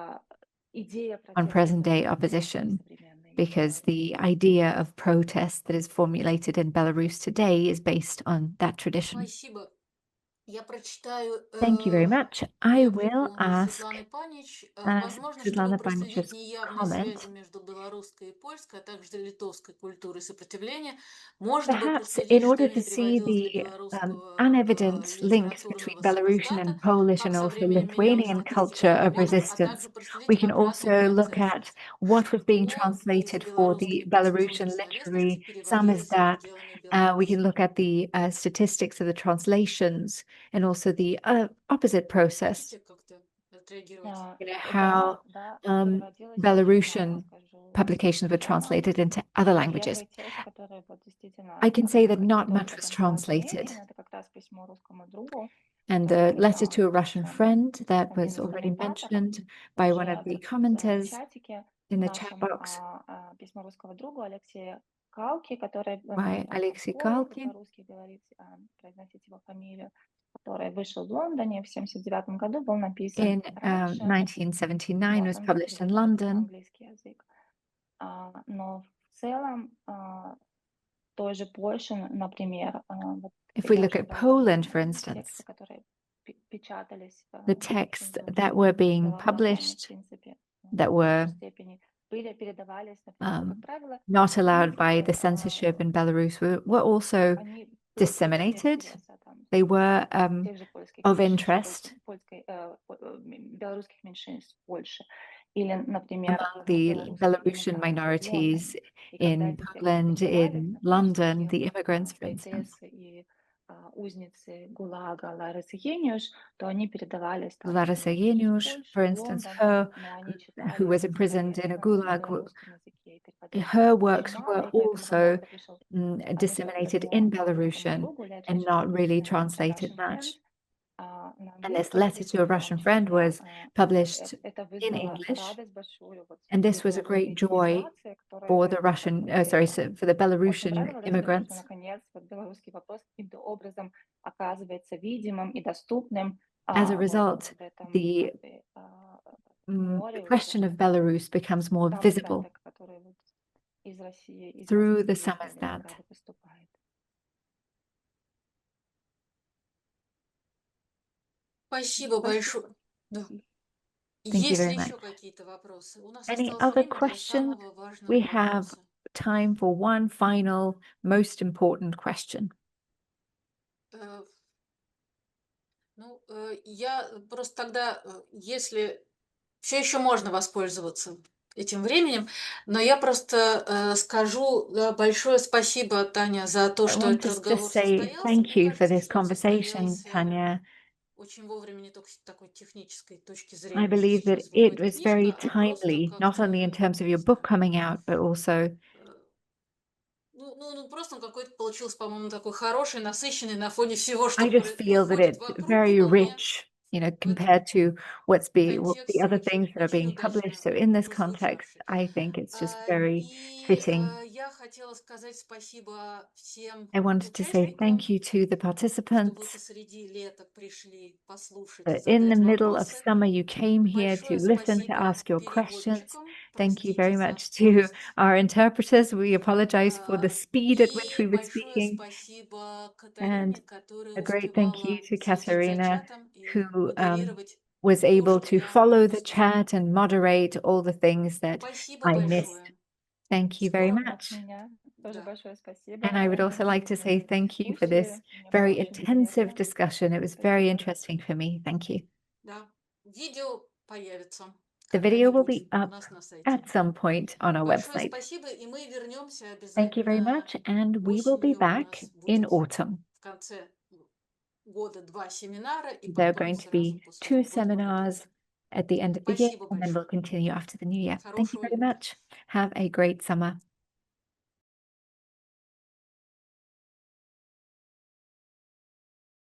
Идея on протеста present-day это очень opposition, современная because идея. the idea of protest that is formulated in Belarus today is based on that tradition. Спасибо. Я прочитаю Thank you very much. I will реплику ask Светланы Панич. ask Возможно, чтобы Svetlana проследить Panich's неявные связи comment. между белорусской и польской, а также литовской культурой сопротивления, можно бы Perhaps in проследить, что order не to see переводилось для the белорусского unevident links between литературного Belarusian and самоздата, Polish как and со also временем менялась Lithuanian статистика culture of переводов, а resistance, также проследить we can обратный also look процесс. at what was being Что из translated for the белорусской Belarusian политической словесности literary переводилось за samizdat. пределами We can Беларуси. look at the statistics of the translations and also the opposite process. Можете как-то отреагировать? How Да, переводилось очень мало, Belarusian скажу publications were прямо. translated into other languages. Первый текст, который вот действительно I can say that показывает not такой much was потенциал translated. изменения, это как раз письмо русскому другу, And the который letter to a Russian friend that один was из already комментаторов mentioned by one уже of the в commenters чатике in the chat нашем, box письмо русского другу Алексея Калки, который, by там Alexei по-польски, Kalkin по-русски говорит, произносить его фамилию, который вышел в Лондоне в 1979 году, был написан in раньше, 1979, вот, was он был published in переведен на London. английский язык. Но в целом той же Польши, например, вот If we я look уже at говорила, Poland, for тексты, instance, которые печатались the в texts общем, that were being православной, в published принципе, that в were большей степени передавались, например, как правило, not allowed они, by the censorship in Belarus were also они против disseminated. интереса, там, They were тех же польских of меньшинств, interest белорусских меньшинств в Польше. Или, например, among the Belarusian minorities in Poland, in London, the immigrants, for instance. Узницы ГУЛАГа Ларисы Ениуш, то они передавались также Larisa Yeniush, for instance, her, who was imprisoned in a gulag, her works were also disseminated in Belarusian and not really translated much. And this letter to a Russian friend was published in English, and this was a great joy for the for the Belarusian immigrants. As a result, the question of Belarus becomes more visible through the samizdat. Спасибо большое. Да. Thank you Есть very ли much. еще какие-то вопросы? У нас Any осталось other время для questions? самого важного We have вопроса. time for one final, most important question. Ну, я просто тогда, если все еще можно воспользоваться этим временем, но я просто скажу большое спасибо, Таня, за то, I что want этот to разговор just say состоялся. thank Мне you for кажется, this что он conversation, состоялся Tanya. очень вовремя, не только с такой технической точки I зрения, что believe that сейчас it выходит was very книжка, а просто timely, not only in как-то, terms of не your book знаю, coming out, but also ну, просто он какой-то получился, по-моему, такой хороший, насыщенный на фоне всего, что I just feel that происходит it's вокруг, very вполне rich, you know, в этом compared to what the контексте other очень, things that are очень being published. удачно So in this context, прозвучавший. I think it's just very И fitting. я хотела сказать спасибо всем I wanted to say участникам, thank you to the что вы participants. посреди лета пришли послушать и That in the задать middle of вопросы. summer, you came here to Большое listen, to спасибо ask your questions. переводчикам. Thank you Простите very за much to скорость. our interpreters. We apologize for the speed at which И we were большое speaking. спасибо And Катарине, которая a great thank you успевала to следить за Katerina, чатом и who модерировать was то, able что to я follow the упустила. chat and moderate all the things that Спасибо I missed. большое. Thank you very Скоро. much. Тоже Да. большое спасибо. And I would also like to say thank you for this very intensive discussion. It was very interesting for me. Thank you. Да. Видео появится The video will be когда-нибудь у up нас на сайте. at some point on our Большое website. спасибо, и мы вернемся Thank you very обязательно much, and we will be осенью. У back нас in будет autumn. в конце года 2 семинара, и There are потом going to сразу be после 2 Нового года Новый seminars год. at the end of the year, Спасибо and then we'll большое. continue after the new year. Thank you Хорошего very лета. much. Have a great summer.